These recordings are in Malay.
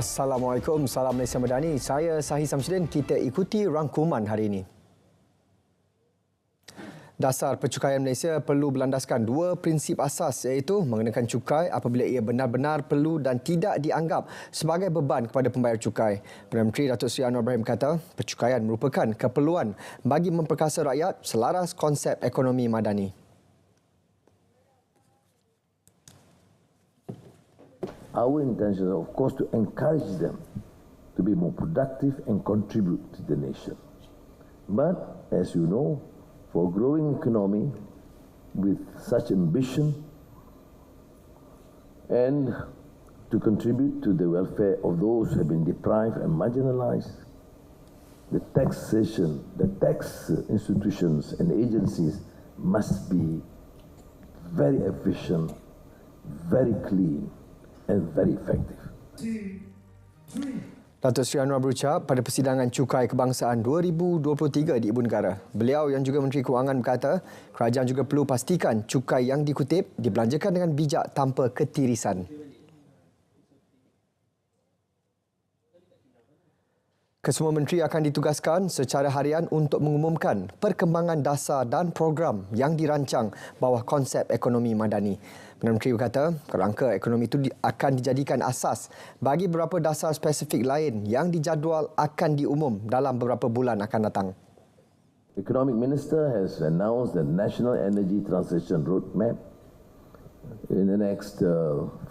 Assalamualaikum, salam Malaysia Madani. Saya Sahih Samsudin. Kita ikuti rangkuman hari ini. Dasar Percukaian Malaysia perlu berlandaskan dua prinsip asas, iaitu mengenakan cukai apabila ia benar-benar perlu dan tidak dianggap sebagai beban kepada pembayar cukai. Perdana Menteri Datuk Seri Anwar Ibrahim kata, percukaian merupakan keperluan bagi memperkasa rakyat selaras konsep ekonomi madani. Our intention is, of course, to encourage them to be more productive and contribute to the nation. But, as you know, for a growing economy with such ambition and to contribute to the welfare of those who have been deprived and marginalized, the taxation, the tax institutions and agencies must be very efficient, very clean, and very effective. Datuk Seri Anwar berucap pada persidangan Cukai Kebangsaan 2023 di Ibu Negara. Beliau yang juga Menteri Kewangan berkata, kerajaan juga perlu pastikan cukai yang dikutip dibelanjakan dengan bijak tanpa ketirisan. Kesemua menteri akan ditugaskan secara harian untuk mengumumkan perkembangan dasar dan program yang dirancang bawah konsep ekonomi madani. Perdana Menteri berkata, kerangka ekonomi itu akan dijadikan asas bagi beberapa dasar spesifik lain yang dijadual akan diumum dalam beberapa bulan akan datang. The Economic Minister has announced the National Energy Transition Roadmap. In the next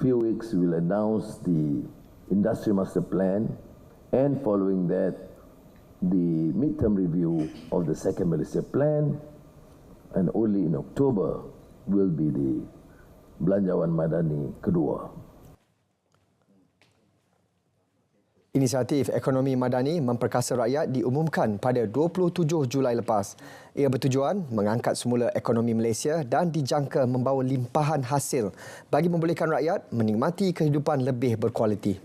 few weeks, we will announce the Industry Master Plan, and following that, the midterm review of the second Malaysia Plan, and only in October will be the Belanjawan Madani kedua. Inisiatif Ekonomi Madani Memperkasa Rakyat diumumkan pada 27 Julai lepas. Ia bertujuan mengangkat semula ekonomi Malaysia dan dijangka membawa limpahan hasil bagi membolehkan rakyat menikmati kehidupan lebih berkualiti.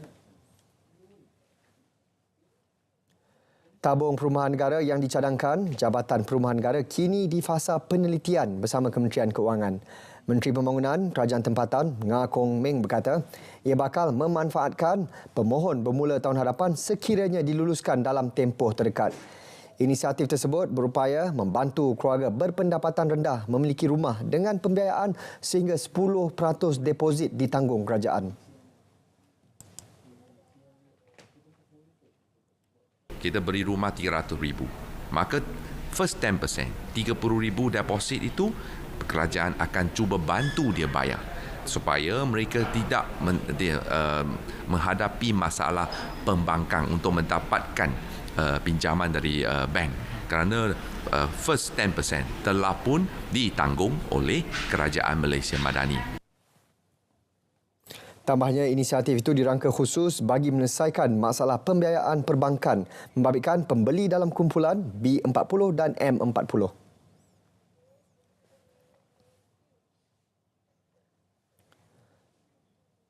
Tabung Perumahan Negara yang dicadangkan Jabatan Perumahan Negara kini di fasa penelitian bersama Kementerian Keuangan. Menteri Pembangunan Kerajaan Tempatan Nga Kong Meng berkata, ia bakal memanfaatkan pemohon bermula tahun hadapan sekiranya diluluskan dalam tempoh terdekat. Inisiatif tersebut berupaya membantu keluarga berpendapatan rendah memiliki rumah dengan pembiayaan sehingga 10% deposit ditanggung kerajaan. Kita beri rumah 300,000. Maka first 10%, 30,000 deposit itu kerajaan akan cuba bantu dia bayar supaya mereka tidak menghadapi masalah pembangkang untuk mendapatkan pinjaman dari bank, kerana first 10% telah pun ditanggung oleh Kerajaan Malaysia Madani. Tambahnya, inisiatif itu dirangka khusus bagi menyelesaikan masalah pembiayaan perbankan membabitkan pembeli dalam kumpulan B40 dan M40.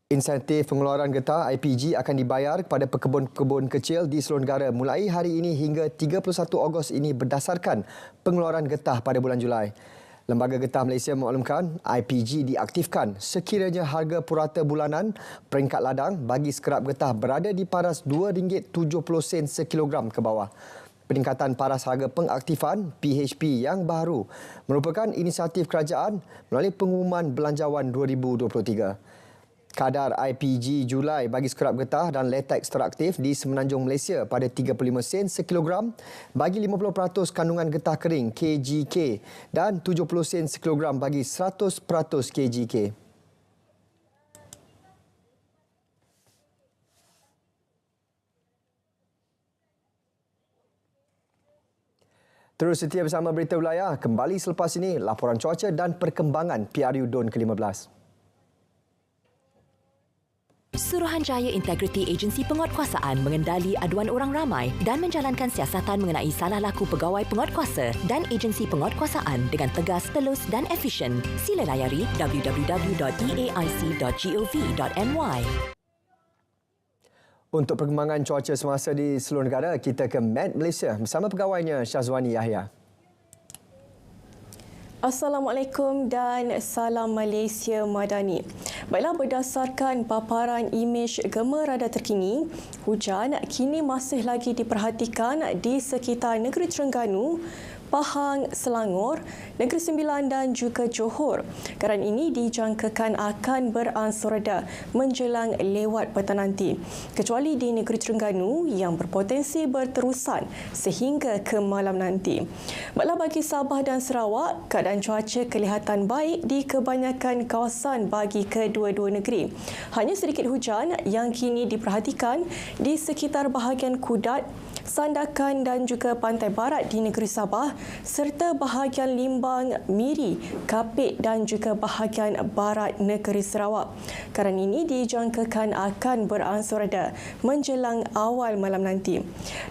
Insentif pengeluaran getah IPG akan dibayar kepada pekebun-pekebun kecil di seluruh negara mulai hari ini hingga 31 Ogos ini berdasarkan pengeluaran getah pada bulan Julai. Lembaga Getah Malaysia memaklumkan IPG diaktifkan sekiranya harga purata bulanan peringkat ladang bagi skerap getah berada di paras RM2.70 sekilogram ke bawah. Peningkatan paras harga pengaktifan PHP yang baru merupakan inisiatif kerajaan melalui pengumuman Belanjawan 2023. Kadar IPG Julai bagi skrap getah dan latex teraktif di Semenanjung Malaysia pada 35 sen sekilogram bagi 50% kandungan getah kering KGK dan 70 sen sekilogram bagi 100% KGK. Terus setia bersama Berita Wilayah. Kembali selepas ini, laporan cuaca dan perkembangan PRU DUN ke-15. Suruhanjaya Integriti Agensi Penguatkuasaan mengendali aduan orang ramai dan menjalankan siasatan mengenai salah laku pegawai penguatkuasa dan agensi penguatkuasaan dengan tegas, telus dan efisien. Sila layari www.eaic.gov.my. Untuk perkembangan cuaca semasa di seluruh negara, kita ke Met Malaysia bersama pegawainya Syazwani Yahya. Assalamualaikum dan salam Malaysia Madani. Baiklah, berdasarkan paparan imej gema radar terkini, hujan kini masih lagi diperhatikan di sekitar negeri Terengganu, Pahang, Selangor, Negeri Sembilan dan juga Johor. Keadaan ini dijangkakan akan beransur reda menjelang lewat petang nanti, kecuali di Negeri Terengganu yang berpotensi berterusan sehingga ke malam nanti. Baiklah, bagi Sabah dan Sarawak, keadaan cuaca kelihatan baik di kebanyakan kawasan bagi kedua-dua negeri. Hanya sedikit hujan yang kini diperhatikan di sekitar bahagian Kudat, Sandakan dan juga pantai barat di negeri Sabah serta bahagian Limbang, Miri, Kapit dan juga bahagian barat negeri Sarawak. Keadaan ini dijangkakan akan beransur reda menjelang awal malam nanti.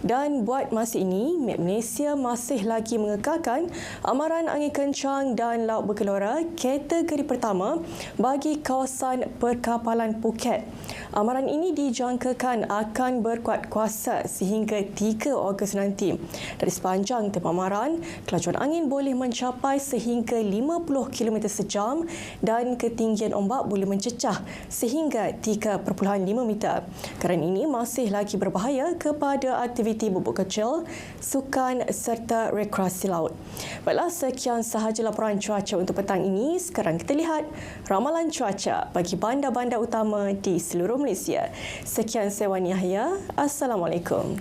Dan buat masa ini, Met Malaysia masih lagi mengekalkan amaran angin kencang dan laut bergelora kategori pertama bagi kawasan perkapalan Phuket. Amaran ini dijangkakan akan berkuat kuasa sehingga 3 Ogos nanti. Dari sepanjang tempoh amaran, kelajuan angin boleh mencapai sehingga 50 km sejam dan ketinggian ombak boleh mencecah sehingga 3.5 meter. Keadaan ini masih lagi berbahaya kepada aktiviti bubuk kecil, sukan serta rekreasi laut. Baiklah, sekian sahaja laporan cuaca untuk petang ini. Sekarang kita lihat ramalan cuaca bagi bandar-bandar utama di seluruh Malaysia. Sekian saya Wani Yahya. Assalamualaikum.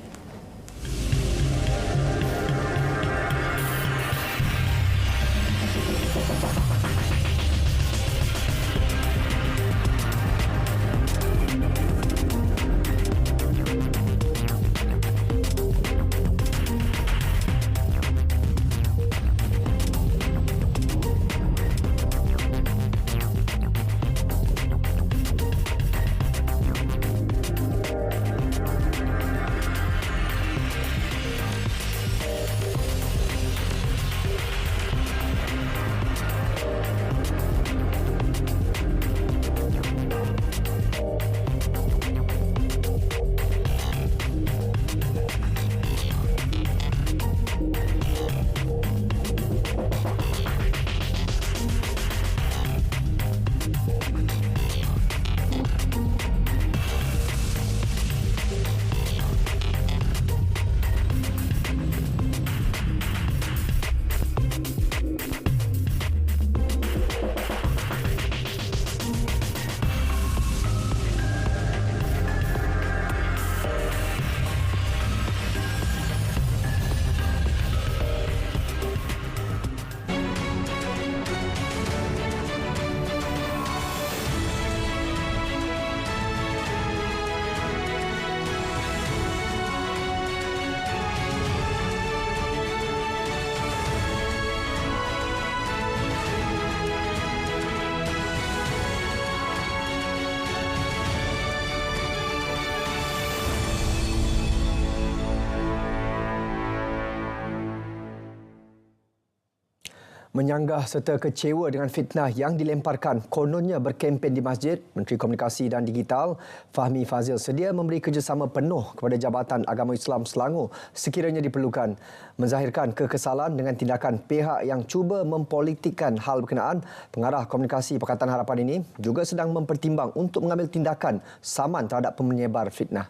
Menyanggah serta kecewa dengan fitnah yang dilemparkan kononnya berkempen di masjid, Menteri Komunikasi dan Digital Fahmi Fazil sedia memberi kerjasama penuh kepada Jabatan Agama Islam Selangor sekiranya diperlukan. Menzahirkan kekesalan dengan tindakan pihak yang cuba mempolitikkan hal berkenaan, Pengarah Komunikasi Pakatan Harapan ini juga sedang mempertimbang untuk mengambil tindakan saman terhadap penyebar fitnah.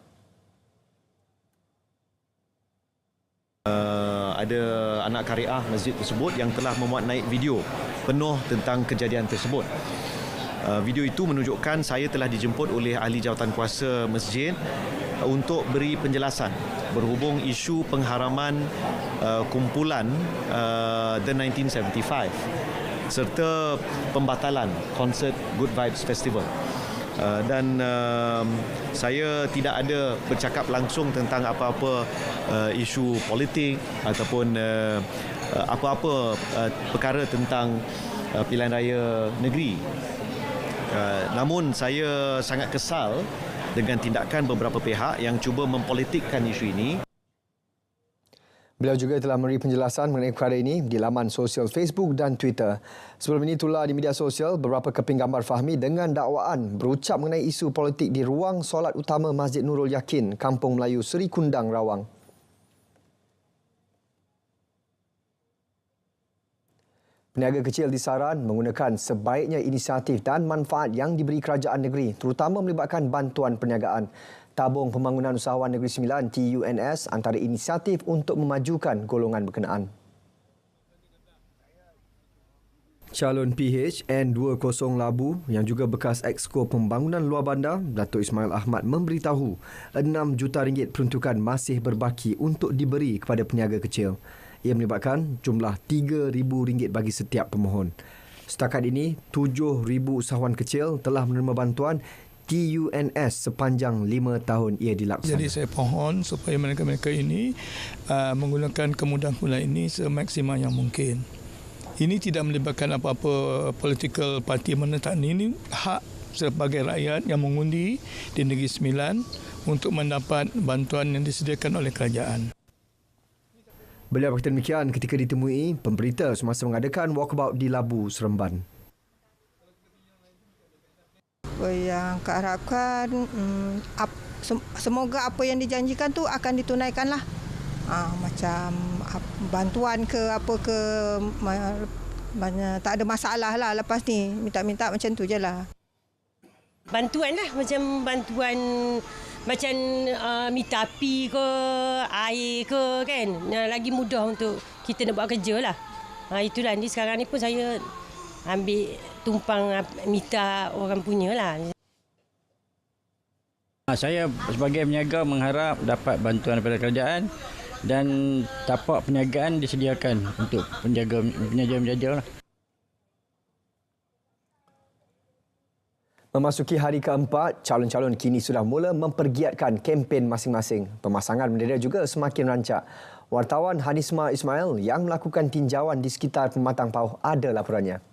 Ada anak kariah masjid tersebut yang telah memuat naik video penuh tentang kejadian tersebut. Video itu menunjukkan saya telah dijemput oleh ahli jawatankuasa masjid untuk beri penjelasan berhubung isu pengharaman kumpulan The 1975 serta pembatalan konsert Good Vibes Festival. Dan saya tidak ada bercakap langsung tentang apa-apa isu politik ataupun apa-apa perkara tentang pilihan raya negeri. Namun saya sangat kesal dengan tindakan beberapa pihak yang cuba mempolitikkan isu ini. Beliau juga telah memberi penjelasan mengenai perkara ini di laman sosial Facebook dan Twitter. Sebelum ini tular di media sosial beberapa keping gambar Fahmi dengan dakwaan berucap mengenai isu politik di ruang solat utama Masjid Nurul Yakin, Kampung Melayu Seri Kundang, Rawang. Peniaga kecil disaran menggunakan sebaiknya inisiatif dan manfaat yang diberi kerajaan negeri, terutama melibatkan bantuan perniagaan. Tabung Pembangunan Usahawan Negeri Sembilan TUNS antara inisiatif untuk memajukan golongan berkenaan. Calon PH N20 Labu yang juga bekas Exco Pembangunan Luar Bandar, Datuk Ismail Ahmad memberitahu RM6 juta peruntukan masih berbaki untuk diberi kepada peniaga kecil. Ia melibatkan jumlah RM3,000 bagi setiap pemohon. Setakat ini, 7,000 usahawan kecil telah menerima bantuan TUNS sepanjang 5 tahun ia dilaksanakan. Jadi saya pohon supaya mereka-mereka ini menggunakan kemudahan ini semaksimal yang mungkin. Ini tidak melibatkan apa-apa political party mana tak ini hak sebagai rakyat yang mengundi di Negeri Sembilan untuk mendapat bantuan yang disediakan oleh kerajaan. Beliau berkata demikian ketika ditemui pemberita semasa mengadakan walkabout di Labu, Seremban. Yang keharapkan semoga apa yang dijanjikan tu akan ditunaikan lah. Macam bantuan ke apa ke tak ada masalah lah lepas ni. Minta-minta macam tu je lah. Bantuan lah, macam bantuan macam mita api ke, air ke kan. Lagi mudah untuk kita nak buat kerja lah. Itulah, ni sekarang ni pun saya ambil tumpang mita orang punya lah. Saya sebagai peniaga mengharap dapat bantuan daripada kerajaan dan tapak perniagaan disediakan untuk penjaja-penjaja lah. Memasuki hari keempat, calon-calon kini sudah mula mempergiatkan kempen masing-masing. Pemasangan bendera juga semakin rancak. Wartawan Hanisma Ismail yang melakukan tinjauan di sekitar Pematang Pauh ada laporannya.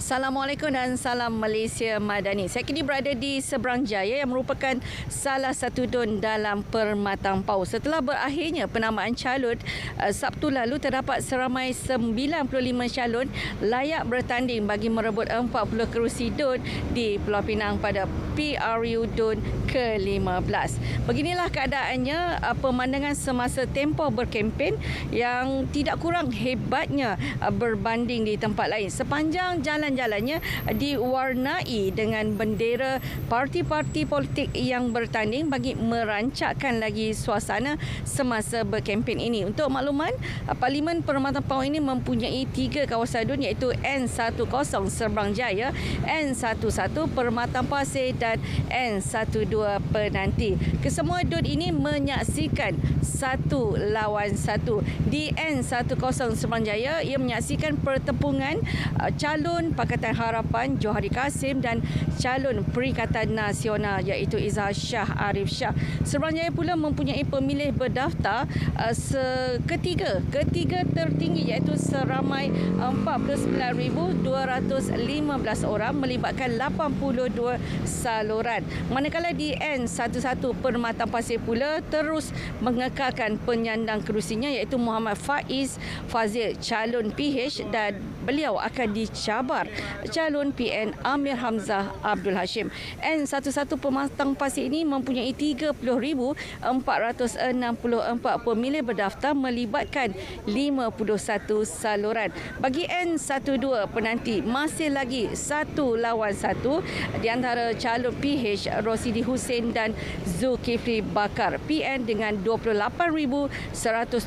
Assalamualaikum dan salam Malaysia Madani. Saya kini berada di Seberang Jaya yang merupakan salah satu don dalam Permatang Pauh. Setelah berakhirnya penamaan calon, Sabtu lalu terdapat seramai 95 calon layak bertanding bagi merebut 40 kerusi don di Pulau Pinang pada PRU Don ke-15. Beginilah keadaannya pemandangan semasa tempoh berkempen yang tidak kurang hebatnya berbanding di tempat lain. Sepanjang jalan-jalannya diwarnai dengan bendera parti-parti politik yang bertanding bagi merancakkan lagi suasana semasa berkempen ini. Untuk makluman, Parlimen Permatang Pauh ini mempunyai 3 kawasan don iaitu N10 Seberang Jaya, N11 Permatang Pasir dan N12 Penanti. Kesemua don ini menyaksikan 1 lawan 1. Di N10 Seberang Jaya, ia menyaksikan pertempuran calon Pakatan Harapan Johari Kasim dan calon Perikatan Nasional iaitu Izzah Shah Arif Shah. Seberang Jaya pula mempunyai pemilih berdaftar ketiga tertinggi iaitu seramai 49,215 orang melibatkan 82 saluran. Manakala di N11 Permatang Pasir pula terus mengekalkan penyandang kerusinya iaitu Muhammad Faiz Fazil calon PH dan beliau akan dicabar calon PN Amir Hamzah Abdul Hashim. N11 Permatang Pasir ini mempunyai 30,464 pemilih berdaftar melibatkan 51 saluran. Bagi N12 Penanti masih lagi 1 lawan 1 di antara calon PH Rosidi Hussein dan Zulkifli Bakar. PN dengan 28,170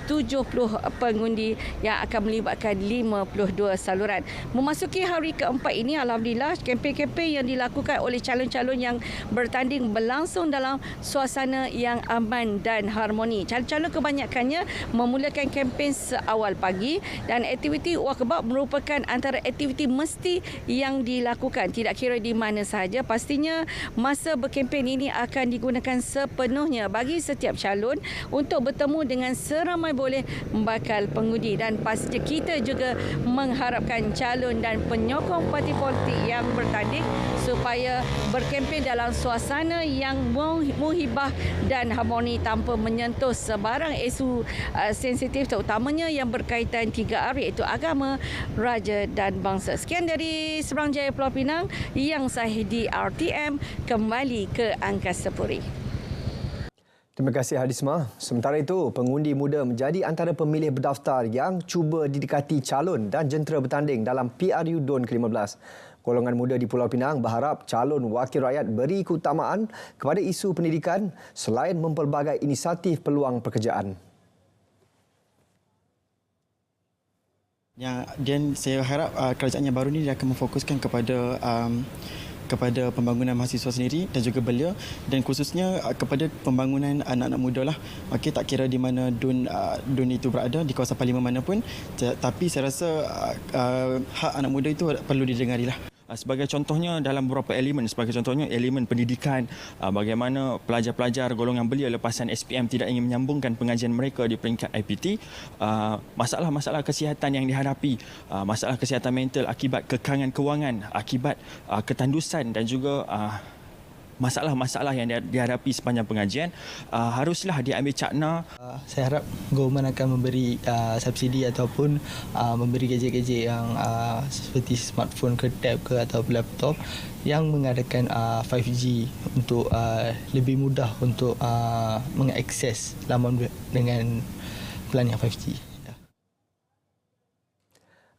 pengundi yang akan melibatkan 52 saluran. Memasuki hari keempat ini, alhamdulillah, kempen-kempen yang dilakukan oleh calon-calon yang bertanding berlangsung dalam suasana yang aman dan harmoni. Calon-calon kebanyakannya memulakan kempen seawal pagi dan aktiviti walkabout merupakan antara aktiviti mesti yang dilakukan tidak kira di mana sahaja. Pastinya masa berkempen ini akan digunakan sepenuhnya bagi setiap calon untuk bertemu dengan seramai boleh bakal pengundi dan pastinya kita juga mengharapkan calon dan penyokong parti politik yang bertanding supaya berkempen dalam suasana yang muhibah dan harmoni tanpa menyentuh sebarang isu sensitif terutamanya yang berkaitan 3R iaitu agama, raja dan bangsa. Sekian dari Seberang Jaya Pulau Pinang yang sahih di RTM kembali ke Angkasa Puri. Terima kasih Hadisma. Sementara itu, pengundi muda menjadi antara pemilih berdaftar yang cuba didekati calon dan jentera bertanding dalam PRU DUN ke-15. Golongan muda di Pulau Pinang berharap calon wakil rakyat beri keutamaan kepada isu pendidikan selain mempelbagai inisiatif peluang pekerjaan. Dan saya harap kerajaan yang baru ini dia akan memfokuskan kepada pembangunan mahasiswa sendiri dan juga belia, dan khususnya kepada pembangunan anak-anak muda lah. Okey, tak kira di mana DUN itu berada, di kawasan parlimen mana pun, tapi saya rasa hak anak muda itu perlu didengari lah. Sebagai contohnya dalam beberapa elemen, sebagai contohnya elemen pendidikan, bagaimana pelajar-pelajar golongan belia lepasan SPM tidak ingin menyambungkan pengajian mereka di peringkat IPT, masalah-masalah kesihatan yang dihadapi, masalah kesihatan mental akibat kekangan kewangan, akibat ketandusan dan juga masalah-masalah yang dihadapi sepanjang pengajian haruslah diambil cakna. Saya harap government akan memberi subsidi ataupun memberi gadget-gadget yang seperti smartphone ke tab ke atau laptop yang mengadakan 5G untuk lebih mudah untuk mengakses laman dengan plan yang 5G.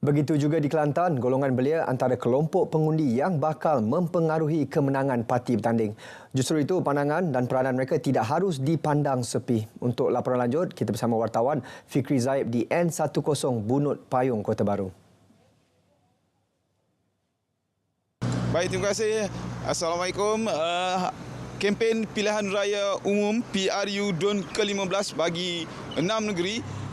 Begitu juga di Kelantan, golongan belia antara kelompok pengundi yang bakal mempengaruhi kemenangan parti bertanding. Justru itu, pandangan dan peranan mereka tidak harus dipandang sepi. Untuk laporan lanjut, kita bersama wartawan Fikri Zaib di N10 Bunut Payung, Kota Baru. Baik, terima kasih. Assalamualaikum. Kempen pilihan raya umum PRU DUN ke-15 bagi 6 negeri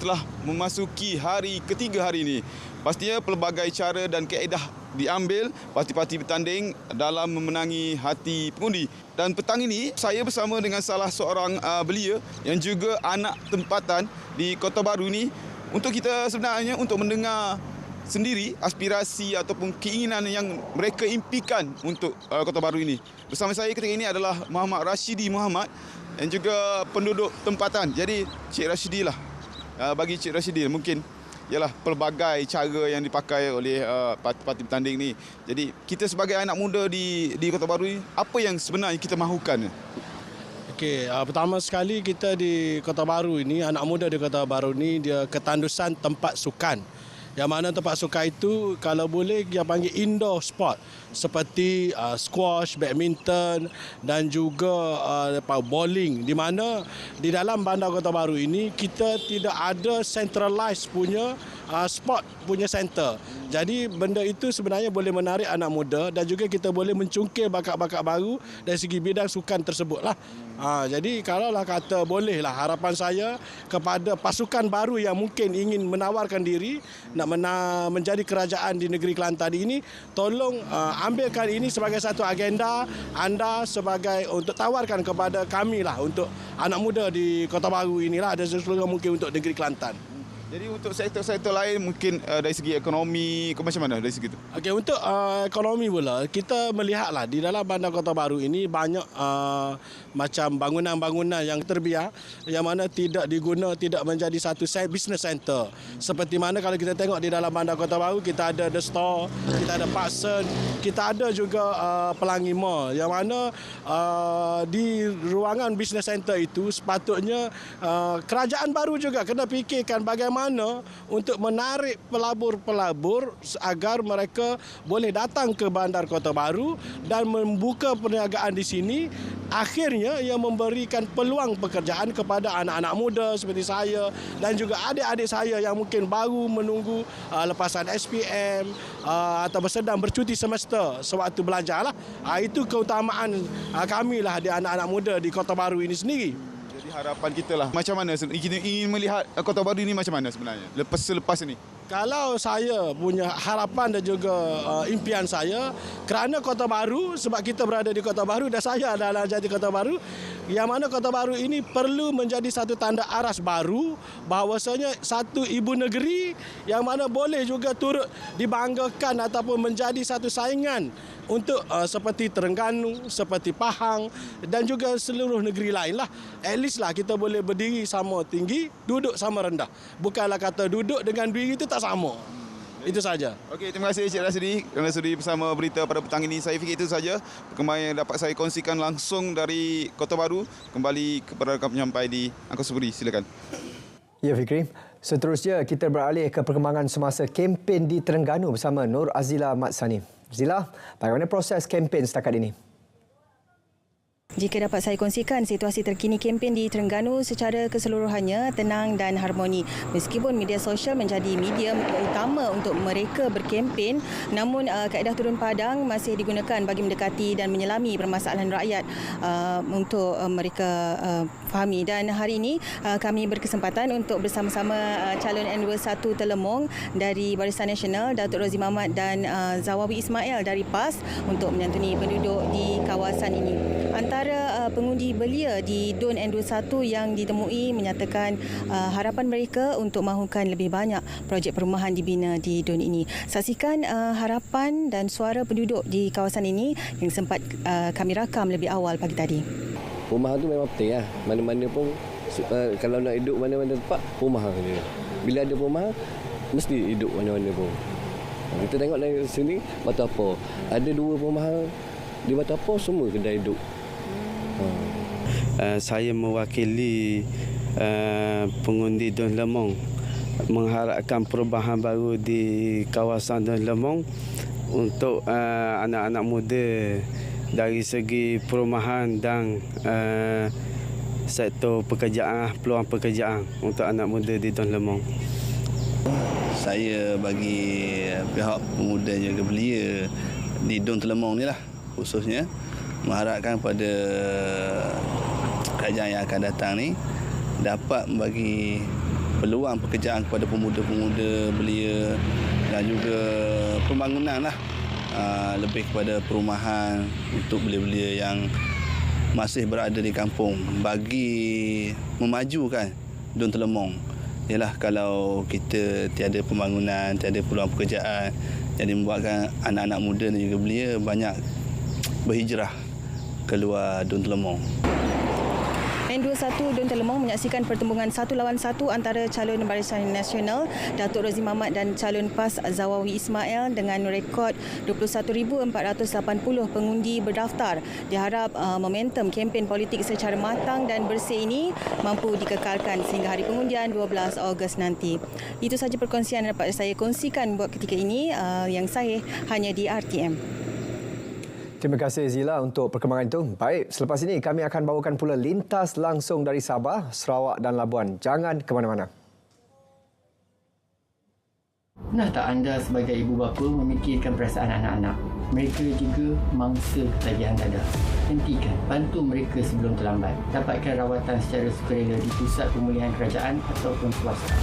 telah memasuki hari ketiga hari ini. Pastinya pelbagai cara dan kaedah diambil parti-parti bertanding dalam memenangi hati pengundi. Dan petang ini saya bersama dengan salah seorang belia yang juga anak tempatan di Kota Baru ini untuk kita sebenarnya untuk mendengar sendiri aspirasi ataupun keinginan yang mereka impikan untuk Kota Baru ini. Bersama saya ketika ini adalah Muhammad Rashidi Muhammad dan juga penduduk tempatan. Jadi Cik Rashidi lah. Bagi Cik Rashidi mungkin ialah pelbagai cara yang dipakai oleh parti-parti bertanding ni. Jadi kita sebagai anak muda di Kota Baru ni, apa yang sebenarnya kita mahukan? Okey, pertama sekali kita di Kota Baru ini, anak muda di Kota Baru ni dia ketandusan tempat sukan. Yang mana tempat sukan itu kalau boleh yang panggil indoor sport seperti squash, badminton dan juga bowling, di mana di dalam bandar Kota Baru ini kita tidak ada centralized punya sport punya center. Jadi benda itu sebenarnya boleh menarik anak muda dan juga kita boleh mencungkil bakat-bakat baru dari segi bidang sukan tersebutlah. Jadi kalaulah kata bolehlah, harapan saya kepada pasukan baru yang mungkin ingin menawarkan diri nak menjadi kerajaan di negeri Kelantan ini, tolong ambilkan ini sebagai satu agenda anda sebagai untuk tawarkan kepada kami lah, untuk anak muda di Kota Baru inilah ada sesuatu mungkin untuk negeri Kelantan. Jadi untuk sektor-sektor lain mungkin dari segi ekonomi, macam mana dari segi itu? Okey, untuk ekonomi pula, kita melihatlah di dalam bandar Kota Baru ini banyak macam bangunan-bangunan yang terbiar yang mana tidak diguna, tidak menjadi satu business center. Seperti mana kalau kita tengok di dalam bandar Kota Baru, kita ada The Store, kita ada Parkson, kita ada juga Pelangi Mall, yang mana di ruangan business center itu sepatutnya kerajaan baru juga kena fikirkan bagaimana untuk menarik pelabur-pelabur agar mereka boleh datang ke bandar Kota Baru dan membuka perniagaan di sini, akhirnya ia memberikan peluang pekerjaan kepada anak-anak muda seperti saya dan juga adik-adik saya yang mungkin baru menunggu lepasan SPM atau sedang bercuti semester sewaktu belajar lah. Itu keutamaan kami lah di anak-anak muda di Kota Baru ini sendiri. Jadi harapan kita lah, macam mana kita ingin melihat Kota Baru ini macam mana sebenarnya selepas ini? Kalau saya punya harapan dan juga impian saya, kerana Kota Baru, sebab kita berada di Kota Baru dan saya adalah jadi Kota Baru, yang mana Kota Baru ini perlu menjadi satu tanda aras baru bahawasanya satu ibu negeri yang mana boleh juga turut dibanggakan ataupun menjadi satu saingan untuk seperti Terengganu, seperti Pahang dan juga seluruh negeri lain lah. At least lah kita boleh berdiri sama tinggi, duduk sama rendah. Bukanlah kata duduk dengan diri itu tak sama. Itu saja. Okey, terima kasih Cik Rasidi kerana sudi bersama berita pada petang ini. Saya fikir itu saja perkembangan yang dapat saya kongsikan langsung dari Kota Baru. Kembali kepada rakan penyampai di Angkasa Puri. Silakan. Ya, Fikri. Seterusnya, kita beralih ke perkembangan semasa kempen di Terengganu bersama Nur Azila Matsani. Zila, bagaimana proses kempen setakat ini? Jika dapat saya kongsikan, situasi terkini kempen di Terengganu secara keseluruhannya tenang dan harmoni. Meskipun media sosial menjadi medium utama untuk mereka berkempen, namun kaedah turun padang masih digunakan bagi mendekati dan menyelami permasalahan rakyat untuk mereka fahami. Dan hari ini kami berkesempatan untuk bersama-sama calon N21 Telemong dari Barisan Nasional, Datuk Rozzi Mamat dan Zawawi Ismail dari PAS untuk menyantuni penduduk di kawasan ini. Antara pengundi belia di DUN N21 yang ditemui menyatakan harapan mereka untuk mahukan lebih banyak projek perumahan dibina di DUN ini. Saksikan harapan dan suara penduduk di kawasan ini yang sempat kami rakam lebih awal pagi tadi. Perumahan tu memang penting lah. Mana-mana pun kalau nak hidup mana-mana tempat, perumahan dia. Bila ada perumahan, mesti hidup mana-mana pun. Kita tengok dari sini, Batu Apa. Ada 2 perumahan di Batu Apa, semua kedai hidup. Saya mewakili pengundi Dun Lemong mengharapkan perubahan baru di kawasan Dun Lemong untuk anak-anak muda dari segi perumahan dan sektor pekerjaan, peluang pekerjaan untuk anak muda di Dun Lemong. Saya bagi pihak pemuda jaga belia di Dun Telemong ni lah khususnya mengharapkan pada kerajaan yang akan datang ni dapat membagi peluang pekerjaan kepada pemuda-pemuda belia dan juga pembangunan lah lebih kepada perumahan untuk belia-belia yang masih berada di kampung bagi memajukan Dun Telemong. Ialah kalau kita tiada pembangunan, tiada peluang pekerjaan, jadi membuatkan anak-anak muda dan juga belia banyak berhijrah keluar Dun Telemong. N21 Dun Telemong menyaksikan pertembungan 1 lawan 1 antara calon Barisan Nasional Datuk Rozzi Mamat dan calon PAS Zawawi Ismail dengan rekod 21,480 pengundi berdaftar. Diharap momentum kempen politik secara matang dan bersih ini mampu dikekalkan sehingga hari pengundian 12 Ogos nanti. Itu sahaja perkongsian yang dapat saya kongsikan buat ketika ini yang sahih hanya di RTM. Terima kasih Zila untuk perkembangan itu. Baik, selepas ini kami akan bawakan pula lintas langsung dari Sabah, Sarawak dan Labuan. Jangan ke mana-mana. Pernah tak anda sebagai ibu bapa memikirkan perasaan anak-anak? Mereka juga mangsa ketagihan dada. Hentikan, bantu mereka sebelum terlambat. Dapatkan rawatan secara sukarela di pusat pemulihan kerajaan ataupun swasta.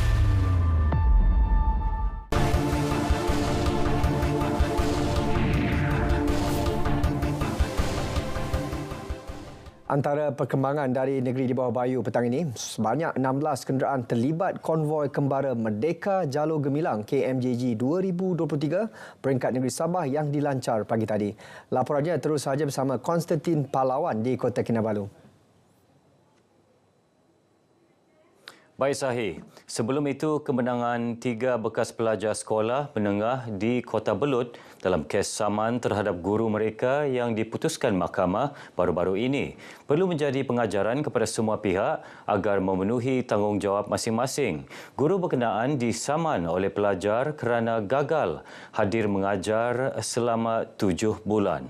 Antara perkembangan dari negeri di bawah bayu petang ini, sebanyak 16 kenderaan terlibat konvoi kembara Merdeka Jalur Gemilang KMJG 2023 peringkat negeri Sabah yang dilancar pagi tadi. Laporannya terus saja bersama Konstantin Pahlawan di Kota Kinabalu. Baik Sahih, sebelum itu kemenangan 3 bekas pelajar sekolah menengah di Kota Belud dalam kes saman terhadap guru mereka yang diputuskan mahkamah baru-baru ini perlu menjadi pengajaran kepada semua pihak agar memenuhi tanggungjawab masing-masing. Guru berkenaan disaman oleh pelajar kerana gagal hadir mengajar selama 7 bulan.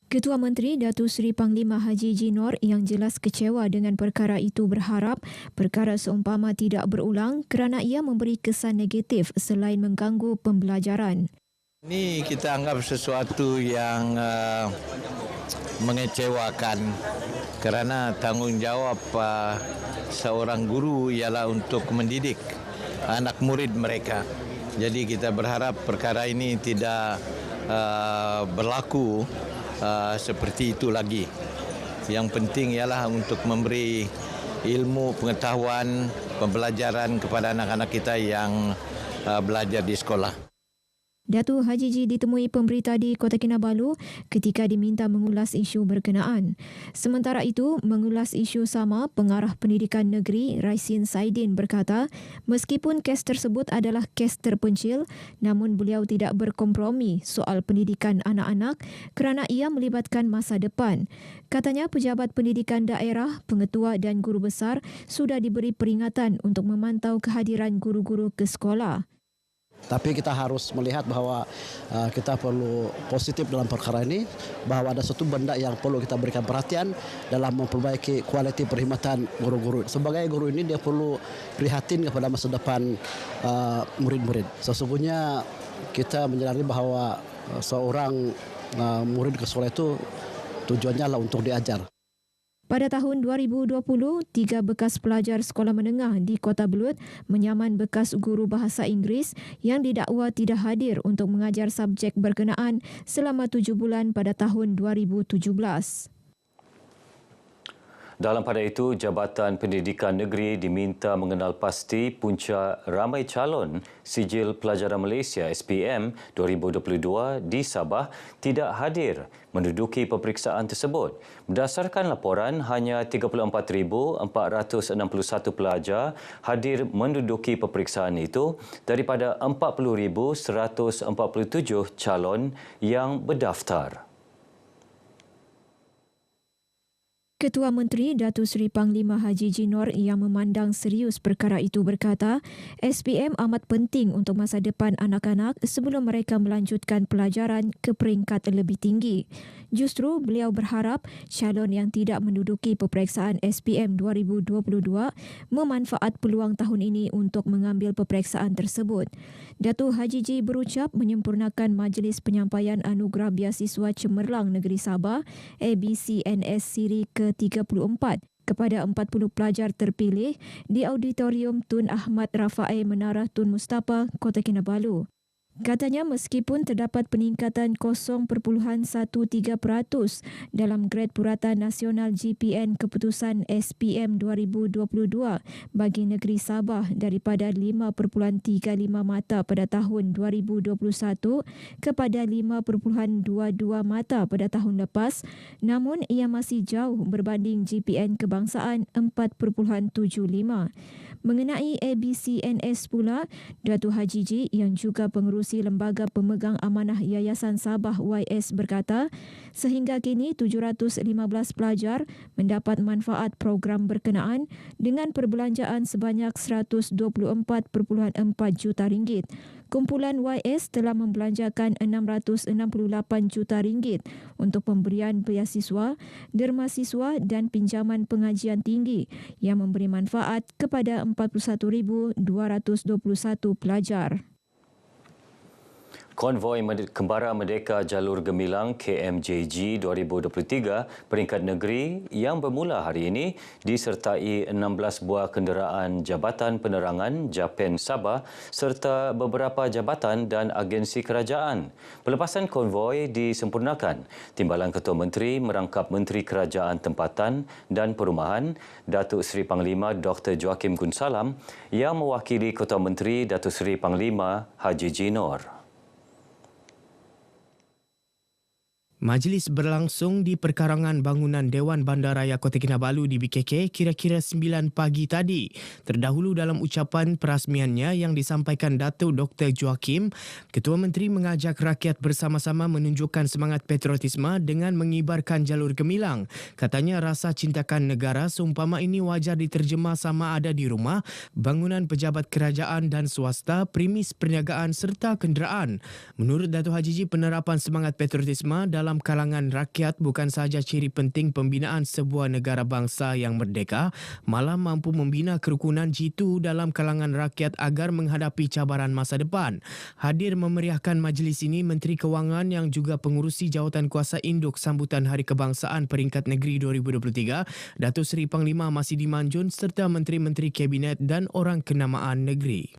Ketua Menteri Datuk Seri Panglima Haji Jinor yang jelas kecewa dengan perkara itu berharap perkara seumpama tidak berulang kerana ia memberi kesan negatif selain mengganggu pembelajaran. Ini kita anggap sesuatu yang mengecewakan kerana tanggungjawab seorang guru ialah untuk mendidik anak murid mereka. Jadi kita berharap perkara ini tidak berlaku seperti itu lagi. Yang penting ialah untuk memberi ilmu, pengetahuan, pembelajaran kepada anak-anak kita yang belajar di sekolah. Datuk Haji G ditemui pemberita di Kota Kinabalu ketika diminta mengulas isu berkenaan. Sementara itu, mengulas isu sama, Pengarah Pendidikan Negeri Raisin Saidin berkata, meskipun kes tersebut adalah kes terpencil, namun beliau tidak berkompromi soal pendidikan anak-anak kerana ia melibatkan masa depan. Katanya pejabat pendidikan daerah, pengetua dan guru besar sudah diberi peringatan untuk memantau kehadiran guru-guru ke sekolah. Tapi kita harus melihat bahawa kita perlu positif dalam perkara ini, bahawa ada satu benda yang perlu kita berikan perhatian dalam memperbaiki kualiti perkhidmatan guru-guru. Sebagai guru ini dia perlu prihatin kepada masa depan murid-murid. Sesungguhnya kita menyadari bahawa seorang murid ke sekolah itu tujuannya adalah untuk diajar. Pada tahun 2020, 3 bekas pelajar sekolah menengah di Kota Belud menyaman bekas guru bahasa Inggeris yang didakwa tidak hadir untuk mengajar subjek berkenaan selama 7 bulan pada tahun 2017. Dalam pada itu, Jabatan Pendidikan Negeri diminta mengenal pasti punca ramai calon Sijil Pelajaran Malaysia SPM 2022 di Sabah tidak hadir menduduki peperiksaan tersebut. Berdasarkan laporan, hanya 34,461 pelajar hadir menduduki peperiksaan itu daripada 40,147 calon yang berdaftar. Ketua Menteri Datuk Seri Panglima Haji G. Nor yang memandang serius perkara itu berkata, SPM amat penting untuk masa depan anak-anak sebelum mereka melanjutkan pelajaran ke peringkat lebih tinggi. Justru beliau berharap calon yang tidak menduduki peperiksaan SPM 2022 memanfaat peluang tahun ini untuk mengambil peperiksaan tersebut. Datuk Haji G berucap menyempurnakan Majlis Penyampaian Anugerah Biasiswa Cemerlang Negeri Sabah ABCNS Siri ke-34 kepada 40 pelajar terpilih di Auditorium Tun Ahmad Rafael Menara Tun Mustapa, Kota Kinabalu. Katanya meskipun terdapat peningkatan 0.13% dalam grade purata nasional GPN keputusan SPM 2022 bagi negeri Sabah daripada 5.35 mata pada tahun 2021 kepada 5.22 mata pada tahun lepas, namun ia masih jauh berbanding GPN kebangsaan 4.75. Mengenai ABCNS pula, Datuk Haji G yang juga pengerusi Lembaga Pemegang Amanah Yayasan Sabah YS berkata, sehingga kini 715 pelajar mendapat manfaat program berkenaan dengan perbelanjaan sebanyak 124.4 juta ringgit. Kumpulan YS telah membelanjakan 668 juta ringgit untuk pemberian beasiswa, derma siswa dan pinjaman pengajian tinggi yang memberi manfaat kepada 41,221 pelajar. Konvoi Kembara Merdeka Jalur Gemilang KMJG 2023 peringkat negeri yang bermula hari ini disertai 16 buah kenderaan Jabatan Penerangan Japan Sabah serta beberapa jabatan dan agensi kerajaan. Pelepasan konvoi disempurnakan. Timbalan Ketua Menteri merangkap Menteri Kerajaan Tempatan dan Perumahan Datuk Seri Panglima Dr. Joachim Gunsalam yang mewakili Ketua Menteri Datuk Seri Panglima Haji G. Nor. Majlis berlangsung di perkarangan bangunan Dewan Bandaraya Kota Kinabalu di BKK kira-kira 9 pagi tadi. Terdahulu dalam ucapan perasmiannya yang disampaikan Datuk Dr. Joachim, Ketua Menteri mengajak rakyat bersama-sama menunjukkan semangat patriotisme dengan mengibarkan jalur gemilang. Katanya rasa cintakan negara seumpama ini wajar diterjemah sama ada di rumah, bangunan pejabat kerajaan dan swasta, primis perniagaan serta kenderaan. Menurut Datuk Haji G, penerapan semangat patriotisme dalam kalangan rakyat bukan sahaja ciri penting pembinaan sebuah negara bangsa yang merdeka, malah mampu membina kerukunan jitu dalam kalangan rakyat agar menghadapi cabaran masa depan. Hadir memeriahkan majlis ini Menteri Kewangan yang juga pengurusi jawatan kuasa induk sambutan Hari Kebangsaan peringkat negeri 2023, Datuk Seri Panglima Masidi Manjun serta menteri-menteri kabinet dan orang kenamaan negeri.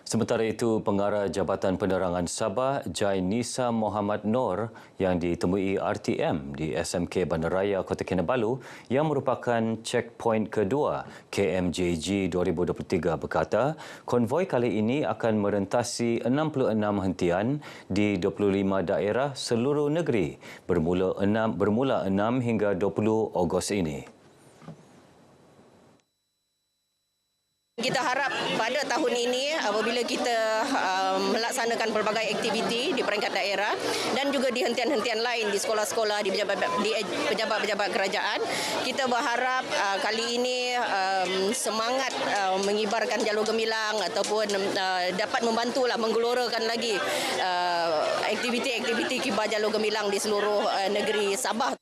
Sementara itu, Pengarah Jabatan Penerangan Sabah, Jainisa Muhammad Noor yang ditemui RTM di SMK Bandaraya Kota Kinabalu yang merupakan checkpoint kedua KMJG 2023 berkata, konvoi kali ini akan merentasi 66 hentian di 25 daerah seluruh negeri bermula 6 hingga 20 Ogos ini. Kita harap pada tahun ini apabila kita melaksanakan pelbagai aktiviti di peringkat daerah dan juga di hentian-hentian lain di sekolah-sekolah, di pejabat-pejabat kerajaan, kita berharap kali ini semangat mengibarkan jalur gemilang ataupun dapat membantulah menggelorakan lagi aktiviti-aktiviti kibar jalur gemilang di seluruh negeri Sabah.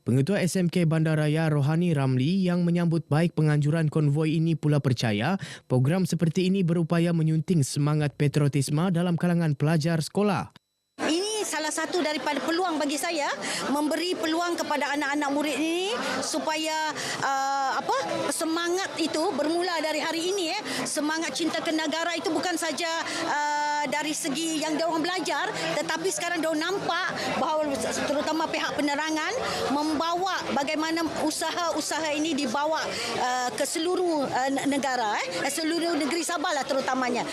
Pengetua SMK Bandaraya Rohani Ramli yang menyambut baik penganjuran konvoi ini pula percaya program seperti ini berupaya menyunting semangat patriotisme dalam kalangan pelajar sekolah. Ini salah satu daripada peluang bagi saya, memberi peluang kepada anak-anak murid ini supaya semangat itu bermula dari hari ini. Semangat cinta ke negara itu bukan saja dari segi yang diorang belajar, tetapi sekarang diorang nampak bahawa terutama pihak penerangan membawa bagaimana usaha-usaha ini dibawa ke seluruh negara, seluruh negeri Sabah lah terutamanya.